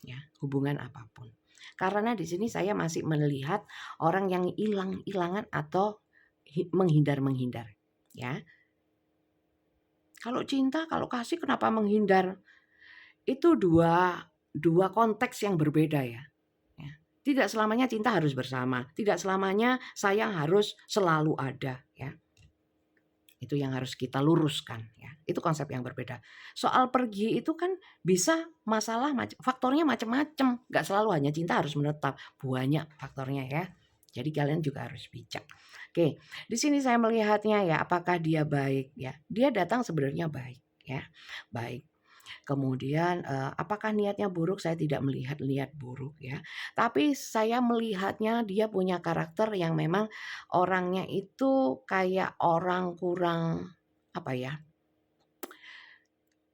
ya, hubungan apapun. Karena di sini saya masih melihat orang yang hilang-hilangan atau menghindar-menghindar, ya. Kalau cinta, kalau kasih kenapa menghindar? Itu dua konteks yang berbeda ya. Ya. Tidak selamanya cinta harus bersama, tidak selamanya sayang harus selalu ada, ya. Itu yang harus kita luruskan, ya. Itu konsep yang berbeda. Soal pergi itu kan bisa masalah faktornya macam-macam, nggak selalu hanya cinta harus menetap, banyak faktornya ya. Jadi kalian juga harus bijak. Oke, di sini saya melihatnya ya, apakah dia baik ya? Dia datang sebenarnya baik ya, baik. Kemudian apakah niatnya buruk? Saya tidak melihat niat buruk ya. Tapi saya melihatnya dia punya karakter yang memang orangnya itu kayak orang kurang apa ya?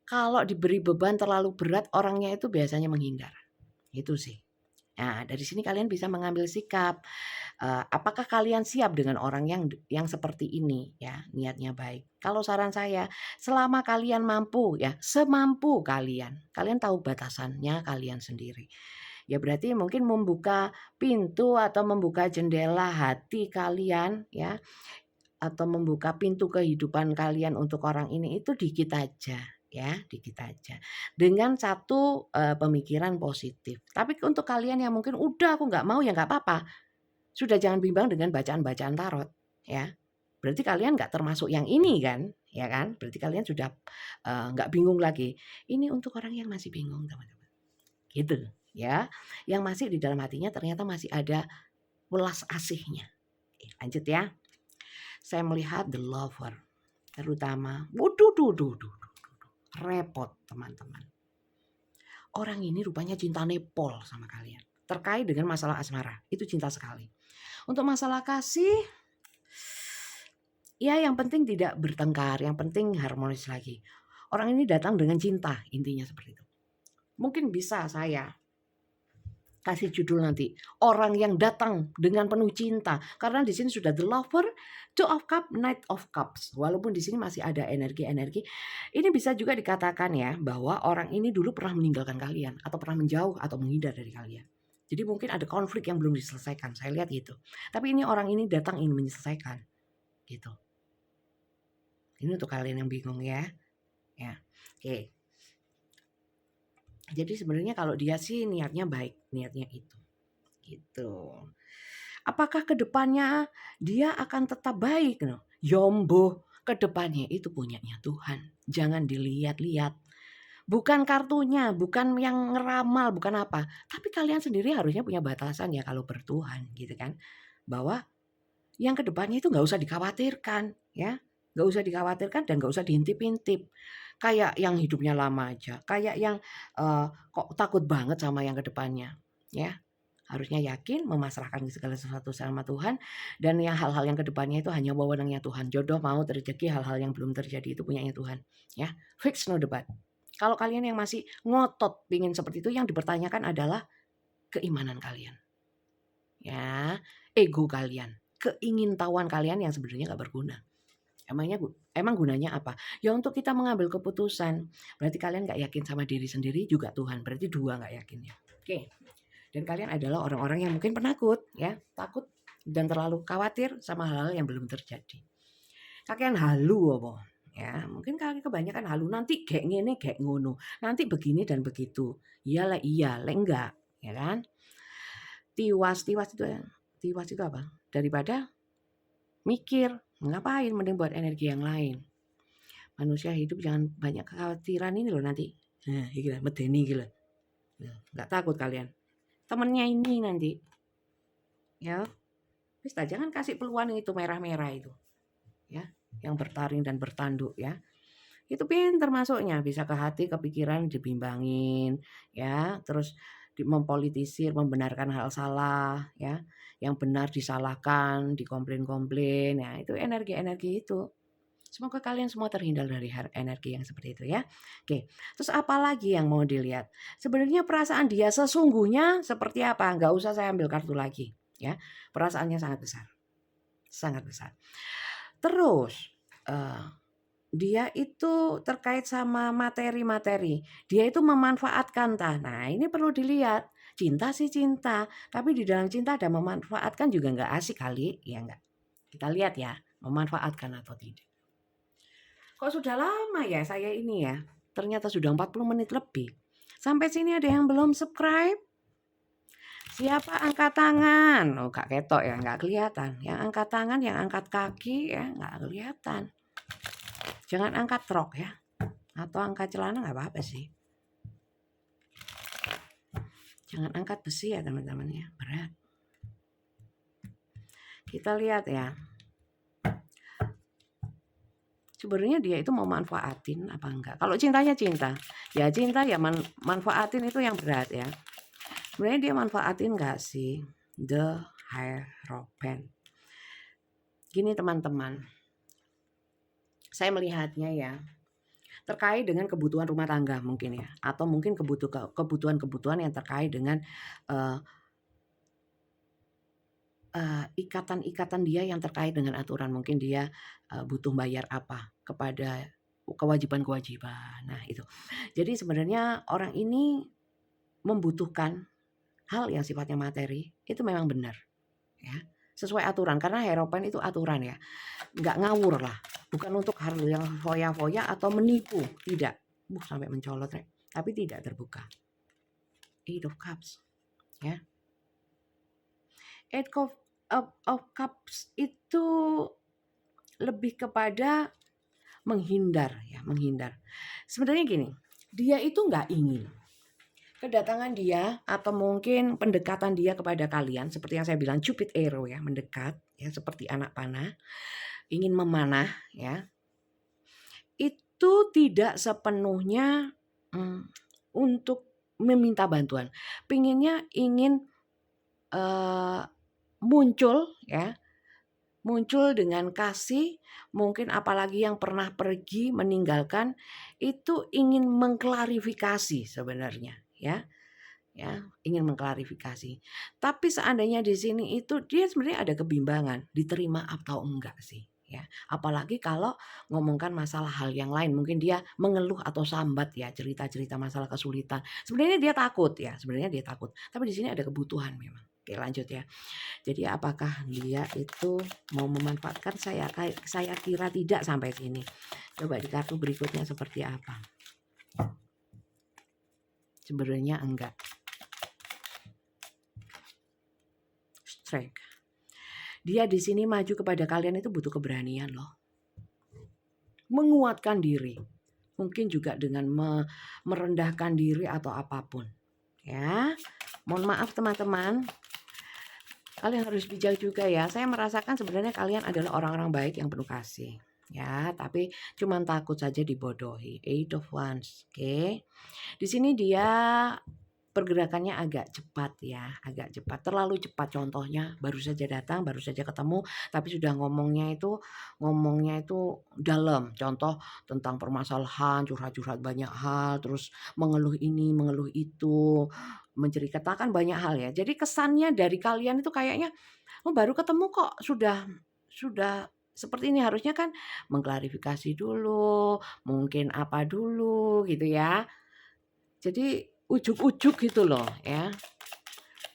Kalau diberi beban terlalu berat orangnya itu biasanya menghindar. Itu sih. Nah, dari sini kalian bisa mengambil sikap. Apakah kalian siap dengan orang yang seperti ini ya, niatnya baik? Kalau saran saya, selama kalian mampu ya, semampu kalian. Kalian tahu batasannya kalian sendiri. Ya berarti mungkin membuka pintu atau membuka jendela hati kalian ya, atau membuka pintu kehidupan kalian untuk orang ini itu dikit aja ya, dikit aja. Dengan satu pemikiran positif. Tapi untuk kalian yang mungkin udah aku nggak mau ya nggak apa-apa. Sudah jangan bimbang dengan bacaan-bacaan tarot ya. Berarti kalian nggak termasuk yang ini kan, ya kan? Berarti kalian sudah nggak bingung lagi. Ini untuk orang yang masih bingung teman-teman. Gitu ya. Yang masih di dalam hatinya ternyata masih ada welas asihnya. Lanjut ya. Saya melihat the lover terutama. Repot teman-teman. Orang ini rupanya cinta nepol sama kalian. Terkait dengan masalah asmara. Itu cinta sekali. Untuk masalah kasih, ya yang penting tidak bertengkar, yang penting harmonis lagi. Orang ini datang dengan cinta, intinya seperti itu. Mungkin bisa saya kasih judul nanti, orang yang datang dengan penuh cinta. Karena di sini sudah the lover, two of cup, knight of cups. Walaupun di sini masih ada energi-energi. Ini bisa juga dikatakan ya bahwa orang ini dulu pernah meninggalkan kalian atau pernah menjauh atau menghindar dari kalian. Jadi mungkin ada konflik yang belum diselesaikan. Saya lihat gitu. Tapi ini orang ini datang ingin menyelesaikan. Gitu. Ini untuk kalian yang bingung ya. Ya. Oke. Jadi sebenarnya kalau dia sih niatnya baik, niatnya itu. Gitu. Apakah kedepannya dia akan tetap baik? No? Yombo, kedepannya itu punyanya Tuhan. Jangan dilihat-lihat. Bukan kartunya, bukan yang ngeramal, bukan apa. Tapi kalian sendiri harusnya punya batasan ya kalau bertuhan gitu kan. Bahwa yang kedepannya itu nggak usah dikhawatirkan ya. Nggak usah dikhawatirkan dan nggak usah diintip-intip. Kayak yang hidupnya lama aja. Kayak yang kok takut banget sama yang kedepannya. Ya, harusnya yakin memasrahkan segala sesuatu sama Tuhan dan yang hal-hal yang kedepannya itu hanya wewenangnya Tuhan. Jodoh mau rezeki hal-hal yang belum terjadi itu punyanya Tuhan. Ya, fix no debat. Kalau kalian yang masih ngotot pingin seperti itu, yang dipertanyakan adalah keimanan kalian. Ya, ego kalian, keingintahuan kalian yang sebenarnya nggak berguna. Emang gunanya apa? Ya untuk kita mengambil keputusan. Berarti kalian nggak yakin sama diri sendiri juga Tuhan. Berarti dua nggak yakin ya. Oke. Dan kalian adalah orang-orang yang mungkin penakut ya, takut dan terlalu khawatir sama hal-hal yang belum terjadi. Kalian halu apa? Ya, mungkin kalian kebanyakan halu nanti kayak ngene kayak ngono. Nanti begini dan begitu. Iyalah iya, enggak, ya kan? Tiwas itu apa? Daripada mikir, ngapain mending buat energi yang lain. Manusia hidup jangan banyak kekhawatiran ini loh nanti. Nah, gila, medeni gila. Nggak takut kalian. Temennya ini nanti. Ya. Wis jangan kasih peluang itu merah-merah itu. Ya, yang bertaring dan bertanduk ya. Itu pinter masuknya, bisa ke hati, ke pikiran dibimbangin ya. Terus mempolitisir, membenarkan hal salah, ya, yang benar disalahkan, dikomplain-komplain, ya itu energi-energi itu. Semoga kalian semua terhindar dari energi yang seperti itu ya. Oke, terus apa lagi yang mau dilihat? Sebenarnya perasaan dia sesungguhnya seperti apa? Nggak usah saya ambil kartu lagi, ya. Perasaannya sangat besar, sangat besar. Terus dia itu terkait sama materi-materi. Dia itu memanfaatkan Nah, ini perlu dilihat. Cinta sih cinta, tapi di dalam cinta ada memanfaatkan juga nggak asik kali, ya nggak? Kita lihat ya, memanfaatkan atau tidak. Kok sudah lama ya saya ini ya? Ternyata sudah 40 menit lebih. Sampai sini ada yang belum subscribe? Siapa angkat tangan? Oh, Kak Ketok ya, nggak kelihatan. Yang angkat tangan, yang angkat kaki ya, nggak kelihatan. Jangan angkat rok ya. Atau angkat celana nggak apa-apa sih. Jangan angkat besi ya teman-teman ya, berat. Kita lihat ya. Sebenarnya dia itu mau manfaatin apa enggak? Kalau cintanya cinta, ya cinta ya manfaatin itu yang berat ya. Sebenarnya dia manfaatin enggak sih? The Hierophant. Gini teman-teman, saya melihatnya ya, terkait dengan kebutuhan rumah tangga mungkin ya, atau mungkin kebutuhan-kebutuhan yang terkait dengan ikatan-ikatan dia yang terkait dengan aturan. Mungkin dia butuh bayar apa kepada kewajiban-kewajiban. Nah itu. Jadi sebenarnya orang ini membutuhkan hal yang sifatnya materi itu memang benar, ya sesuai aturan karena Hierophant itu aturan ya, nggak ngawur lah, bukan untuk hal yang foya-foya atau menipu, tidak, sampai mencolot tapi tidak terbuka. Eight of Cups, ya. Eight of Cups itu lebih kepada menghindar ya, menghindar. Sebenarnya gini, dia itu nggak ingin kedatangan dia atau mungkin pendekatan dia kepada kalian seperti yang saya bilang cupid arrow ya, mendekat ya seperti anak panah, ingin memanah ya. Itu tidak sepenuhnya untuk meminta bantuan. Pinginnya ingin muncul ya, muncul dengan kasih, mungkin apalagi yang pernah pergi meninggalkan itu ingin mengklarifikasi sebenarnya ya. Ya, ingin mengklarifikasi. Tapi seandainya di sini itu dia sebenarnya ada kebimbangan, diterima atau enggak sih, ya. Apalagi kalau ngomongkan masalah hal yang lain, mungkin dia mengeluh atau sambat ya, cerita-cerita masalah kesulitan. Sebenarnya dia takut ya, sebenarnya dia takut. Tapi di sini ada kebutuhan memang. Oke, lanjut ya. Jadi apakah dia itu mau memanfaatkan? Saya kira tidak sampai sini. Coba di kartu berikutnya seperti apa? Sebenarnya enggak. Strike. Dia di sini maju kepada kalian itu butuh keberanian loh. Menguatkan diri. Mungkin juga dengan merendahkan diri atau apapun. Ya. Mohon maaf teman-teman. Kalian harus bijak juga ya. Saya merasakan sebenarnya kalian adalah orang-orang baik yang penuh kasih. Ya, tapi cuman takut saja dibodohi. Eight of Wands. Oke. Di sini dia pergerakannya agak cepat ya, agak cepat, terlalu cepat. Contohnya baru saja datang, baru saja ketemu, tapi sudah ngomongnya itu dalam. Contoh tentang permasalahan, curhat-curhat banyak hal, terus mengeluh ini, mengeluh itu, menceritakan banyak hal ya. Jadi kesannya dari kalian itu kayaknya, oh baru ketemu kok sudah seperti ini. Harusnya kan mengklarifikasi dulu, mungkin apa dulu gitu ya. Jadi ujuk-ujuk gitu loh ya.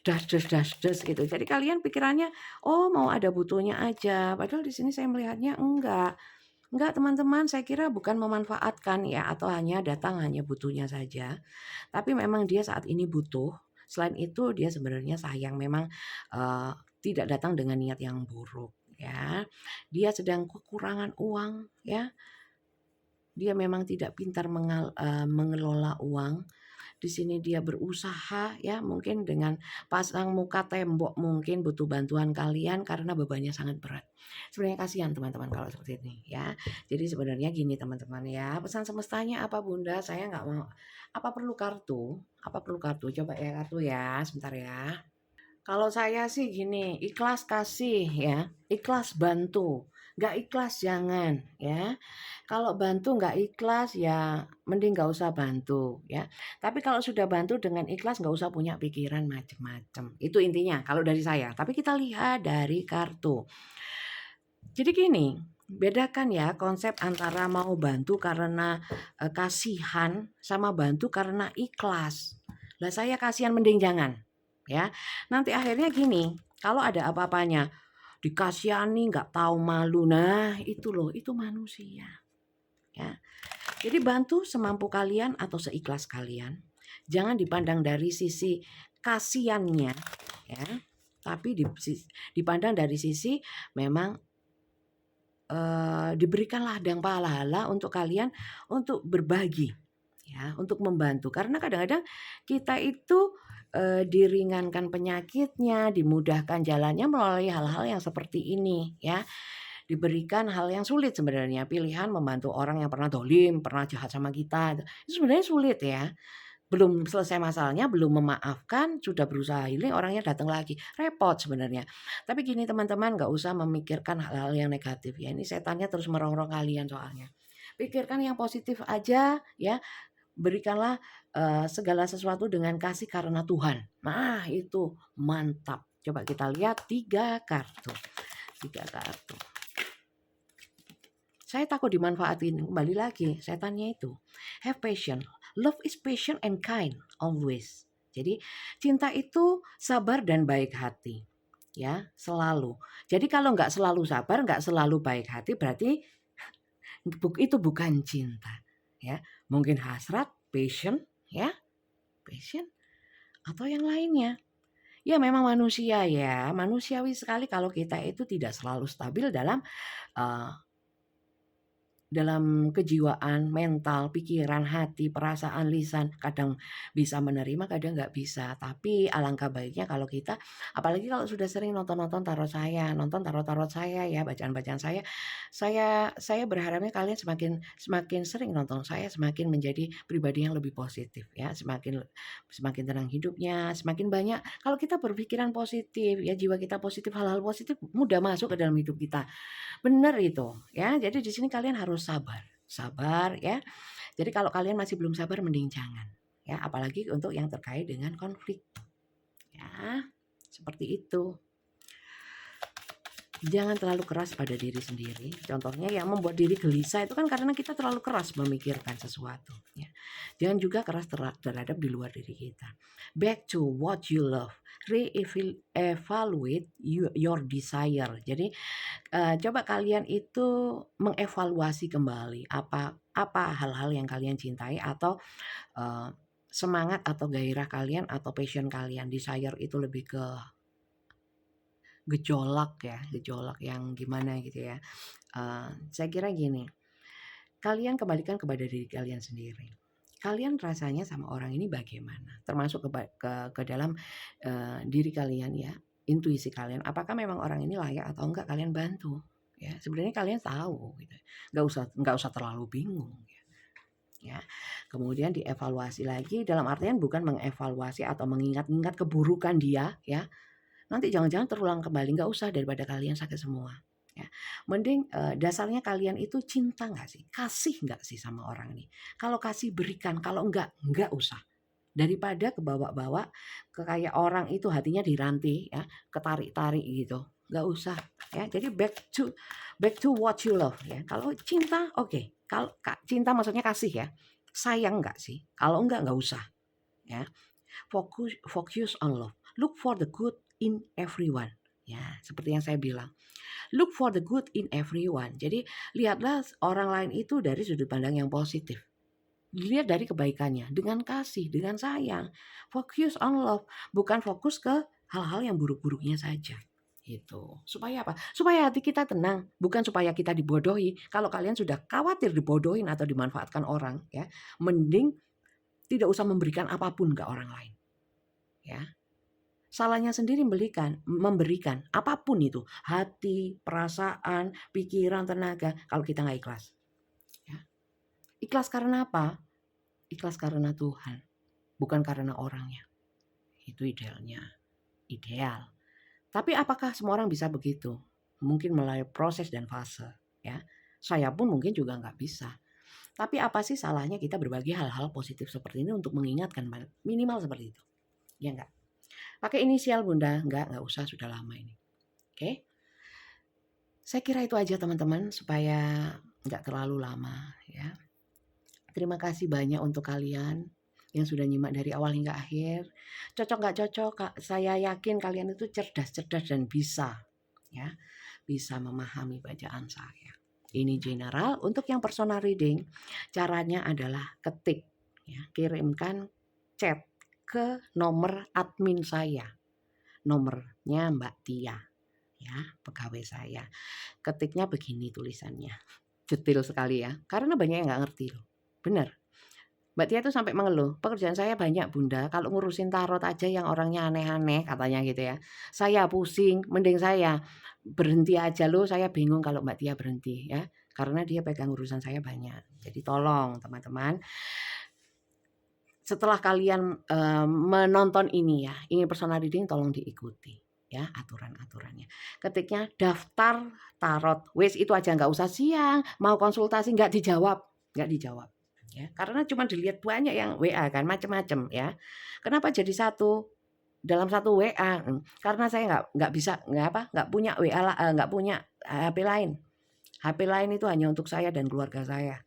Das gitu. Jadi kalian pikirannya oh mau ada butuhnya aja. Padahal di sini saya melihatnya enggak. Enggak teman-teman, saya kira bukan memanfaatkan ya atau hanya datang hanya butuhnya saja. Tapi memang dia saat ini butuh. Selain itu dia sebenarnya sayang, memang tidak datang dengan niat yang buruk ya. Dia sedang kekurangan uang ya. Dia memang tidak pintar mengelola uang. di sini dia berusaha ya, mungkin dengan pasang muka tembok, mungkin butuh bantuan kalian karena bebannya sangat berat. Sebenarnya kasihan teman-teman kalau seperti ini ya. Jadi sebenarnya gini teman-teman ya, pesan semestanya apa Bunda? Saya nggak mau. Apa perlu kartu? Apa perlu kartu? Coba ya kartu ya, sebentar ya. Kalau saya sih gini, ikhlas kasih ya, ikhlas bantu, nggak ikhlas jangan ya. Kalau bantu nggak ikhlas ya mending nggak usah bantu ya. Tapi kalau sudah bantu dengan ikhlas nggak usah punya pikiran macem-macem. Itu intinya kalau dari saya. Tapi kita lihat dari kartu. Jadi gini, bedakan ya konsep antara mau bantu karena kasihan sama bantu karena ikhlas. Lah saya kasihan mending jangan ya. Nanti akhirnya gini, kalau ada apa-apanya dikasihani nggak tahu malu. Nah, itu loh, itu manusia ya. Jadi bantu semampu kalian atau seikhlas kalian. Jangan dipandang dari sisi kasihannya ya, tapi dipandang dari sisi memang diberikan ladang pahala untuk kalian untuk berbagi ya, untuk membantu. Karena kadang-kadang kita itu diringankan penyakitnya, dimudahkan jalannya melalui hal-hal yang seperti ini ya. Diberikan hal yang sulit sebenarnya, pilihan membantu orang yang pernah dolim, pernah jahat sama kita. Itu sebenarnya sulit ya. Belum selesai masalahnya, belum memaafkan, sudah berusaha healing, orangnya datang lagi. Repot sebenarnya. Tapi gini teman-teman, nggak usah memikirkan hal-hal yang negatif ya. Ini setannya terus merongrong kalian soalnya. Pikirkan yang positif aja ya. Berikanlah segala sesuatu dengan kasih karena Tuhan. Nah, itu mantap. Coba kita lihat 3 kartu. 3 kartu. Saya takut dimanfaatin. Kembali lagi, setannya itu. Have patience. Love is patient and kind always. Jadi cinta itu sabar dan baik hati. Ya, selalu. Jadi kalau nggak selalu sabar, nggak selalu baik hati, berarti itu bukan cinta. Ya, mungkin hasrat, passion, ya, passion, atau yang lainnya. Ya memang manusia ya, manusiawi sekali kalau kita itu tidak selalu stabil uh, dalam kejiwaan, mental, pikiran, hati, perasaan, lisan. Kadang bisa menerima, kadang nggak bisa. Tapi alangkah baiknya kalau kita, apalagi kalau sudah sering nonton-nonton tarot saya, nonton tarot-tarot saya ya, bacaan-bacaan saya berharapnya kalian semakin sering nonton saya, semakin menjadi pribadi yang lebih positif ya, semakin tenang hidupnya, semakin banyak. Kalau kita berpikiran positif ya, jiwa kita positif, hal-hal positif mudah masuk ke dalam hidup kita. Benar itu ya. Jadi di sini kalian harus sabar. Sabar ya. Jadi kalau kalian masih belum sabar mending jangan ya, apalagi untuk yang terkait dengan konflik. Ya, seperti itu. Jangan terlalu keras pada diri sendiri. Contohnya yang membuat diri gelisah itu kan karena kita terlalu keras memikirkan sesuatu ya. Jangan juga keras terhadap di luar diri kita. Back to what you love. Re-evaluate your desire. Jadi coba kalian itu mengevaluasi kembali apa hal-hal yang kalian cintai atau semangat atau gairah kalian atau passion kalian. Desire itu lebih ke gejolak ya, gejolak yang gimana gitu ya. Saya kira gini, kalian kembalikan kepada diri kalian sendiri. Kalian rasanya sama orang ini bagaimana? Termasuk ke dalam diri kalian ya, intuisi kalian. Apakah memang orang ini layak atau enggak kalian bantu? Ya, sebenarnya kalian tahu gitu. Nggak usah terlalu bingung ya. Kemudian dievaluasi lagi dalam artian bukan mengevaluasi atau mengingat-ingat keburukan dia ya. Nanti jangan-jangan terulang kembali, nggak usah daripada kalian sakit semua ya. Mending dasarnya kalian itu cinta nggak sih? Kasih nggak sih sama orang ini? Kalau kasih berikan, kalau nggak usah. Daripada kebawa-bawa ke kayak orang itu hatinya dirantai ya, ketarik-tarik gitu. Nggak usah ya. Jadi back to what you love ya. Kalau cinta oke. Kalau cinta maksudnya kasih ya. Sayang nggak sih? Kalau nggak usah ya. Focus on love. Look for the good in everyone. Ya, seperti yang saya bilang. Look for the good in everyone. Jadi, lihatlah orang lain itu dari sudut pandang yang positif. Dilihat dari kebaikannya, dengan kasih, dengan sayang. Focus on love, bukan fokus ke hal-hal yang buruk-buruknya saja. Gitu. Supaya apa? Supaya hati kita tenang, bukan supaya kita dibodohi. Kalau kalian sudah khawatir dibodohin atau dimanfaatkan orang, ya, mending tidak usah memberikan apapun ke orang lain. Ya. Salahnya sendiri memberikan apapun itu, hati, perasaan, pikiran, tenaga, kalau kita nggak ikhlas. Ya. Ikhlas karena apa? Ikhlas karena Tuhan, bukan karena orangnya. Itu idealnya, ideal. Tapi apakah semua orang bisa begitu? Mungkin melalui proses dan fase. Ya, saya pun mungkin juga nggak bisa. Tapi apa sih salahnya kita berbagi hal-hal positif seperti ini untuk mengingatkan minimal seperti itu? Ya enggak? Pakai inisial Bunda, enggak usah, sudah lama ini. Oke? Saya kira itu aja teman-teman supaya enggak terlalu lama ya. Terima kasih banyak untuk kalian yang sudah nyimak dari awal hingga akhir. Cocok nggak cocok, saya yakin kalian itu cerdas-cerdas dan bisa ya, bisa memahami bacaan saya. Ini general. Untuk yang personal reading, caranya adalah ketik ya, kirimkan chat ke nomor admin saya. Nomornya Mbak Tia ya, pegawai saya. Ketiknya begini tulisannya. Detail sekali ya, karena banyak yang nggak ngerti loh. Bener. Mbak Tia tuh sampai mengeluh, pekerjaan saya banyak Bunda, kalau ngurusin tarot aja yang orangnya aneh-aneh katanya gitu ya. Saya pusing, mending saya berhenti aja loh, saya bingung kalau Mbak Tia berhenti ya. Karena dia pegang urusan saya banyak. Jadi tolong teman-teman, setelah kalian menonton ini ya, ingin personal reading tolong diikuti ya aturan-aturannya. Ketiknya daftar tarot, wes itu aja, nggak usah siang, mau konsultasi nggak dijawab ya, karena cuma dilihat banyak yang WA kan macam-macam ya. Kenapa jadi satu dalam satu WA? Karena saya nggak punya WA, nggak punya HP lain. HP lain itu hanya untuk saya dan keluarga saya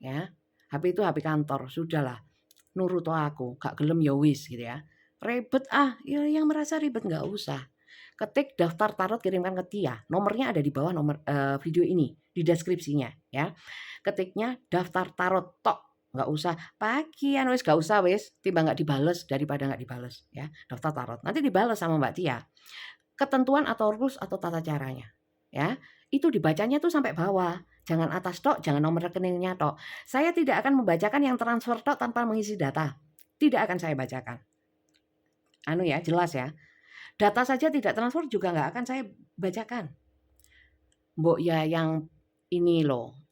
ya. HP itu HP kantor, sudahlah. Nurut aku, gak gelem ya wis gitu ya. Ribet ya yang merasa ribet nggak usah. Ketik daftar tarot, kirimkan ke Tia. Nomornya ada di bawah nomor video ini, di deskripsinya ya. Ketiknya daftar tarot tok, nggak usah pagian wis, nggak usah wis, tiba nggak dibales daripada nggak dibales ya. Daftar tarot, nanti dibales sama Mbak Tia. Ketentuan atau rules atau tata caranya ya. Itu dibacanya tuh sampai bawah. Jangan atas tok, jangan nomor rekeningnya tok. Saya tidak akan membacakan yang transfer tok tanpa mengisi data. Tidak akan saya bacakan. Ya, jelas ya. Data saja tidak transfer juga nggak akan saya bacakan. Mbok ya yang ini loh,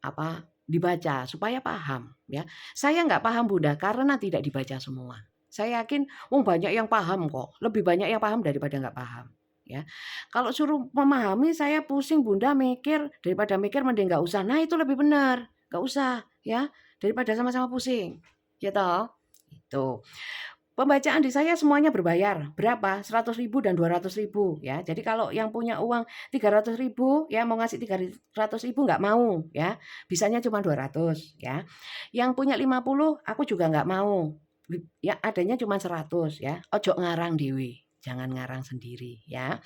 dibaca supaya paham ya. Saya nggak paham Bunda karena tidak dibaca semua. Saya yakin banyak yang paham kok. Lebih banyak yang paham daripada nggak paham. Ya, kalau suruh memahami saya pusing Bunda, mikir, daripada mikir mending nggak usah. Nah itu lebih benar, nggak usah ya, daripada sama-sama pusing, ya toh. Itu pembacaan di saya semuanya berbayar, berapa? 100.000 dan 200.000 ya. Jadi kalau yang punya uang 300.000 ya mau ngasih 300.000 nggak mau ya, bisanya cuma 200 ya. Yang punya 50 aku juga nggak mau, ya adanya cuma 100 ya. Ojo ngarang dewi. Jangan ngarang sendiri ya.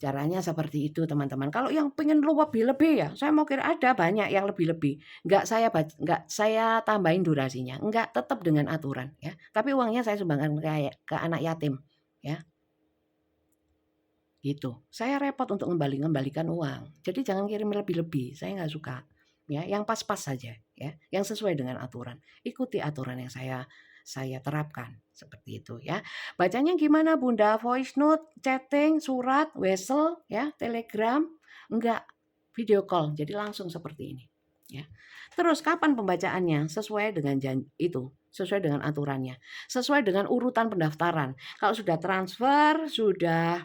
Caranya seperti itu teman-teman. Kalau yang pengen lebih-lebih ya, saya mau kira ada banyak yang lebih-lebih. Nggak saya tambahin durasinya, nggak, tetap dengan aturan ya. Tapi uangnya saya sumbangkan ke anak yatim ya. Gitu. Saya repot untuk mengembalikan uang. Jadi jangan kirim lebih-lebih, saya nggak suka. Ya, yang pas-pas saja ya, yang sesuai dengan aturan. Ikuti aturan yang saya terapkan seperti itu ya. Bacanya gimana Bunda? Voice note, chatting, surat, wesel ya, telegram? Enggak, video call. Jadi langsung seperti ini ya. Terus kapan pembacaannya? Sesuai dengan sesuai dengan aturannya, sesuai dengan urutan pendaftaran. Kalau sudah transfer, sudah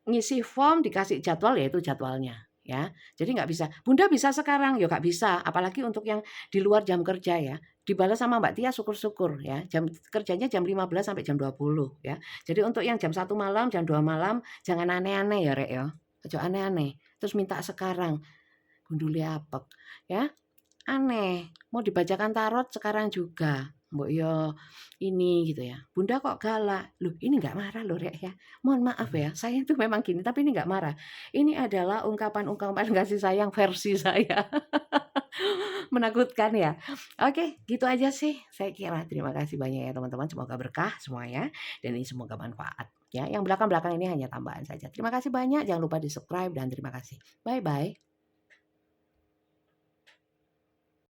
ngisi form, dikasih jadwal ya itu jadwalnya ya. Jadi nggak bisa, Bunda bisa sekarang, ya nggak bisa. Apalagi untuk yang di luar jam kerja ya. Dibalas sama Mbak Tia syukur-syukur ya. Jam kerjanya jam 15 sampai jam 20 ya. Jadi untuk yang jam 1 malam, jam 2 malam jangan aneh-aneh ya Rek ya. Ojo aneh-aneh. Terus minta sekarang. Gunduli apek ya. Aneh. Mau dibacakan tarot sekarang juga. Mbok yo ini gitu ya. Bunda kok galak. Loh, ini nggak marah loh Rek ya. Mohon maaf ya. Saya itu memang gini tapi ini nggak marah. Ini adalah ungkapan-ungkapan kasih sayang versi saya. Menakutkan ya. Oke, gitu aja sih saya kira. Terima kasih banyak ya teman-teman. Semoga berkah semuanya dan ini semoga manfaat ya. Yang belakang-belakang ini hanya tambahan saja. Terima kasih banyak. Jangan lupa di-subscribe dan terima kasih. Bye-bye.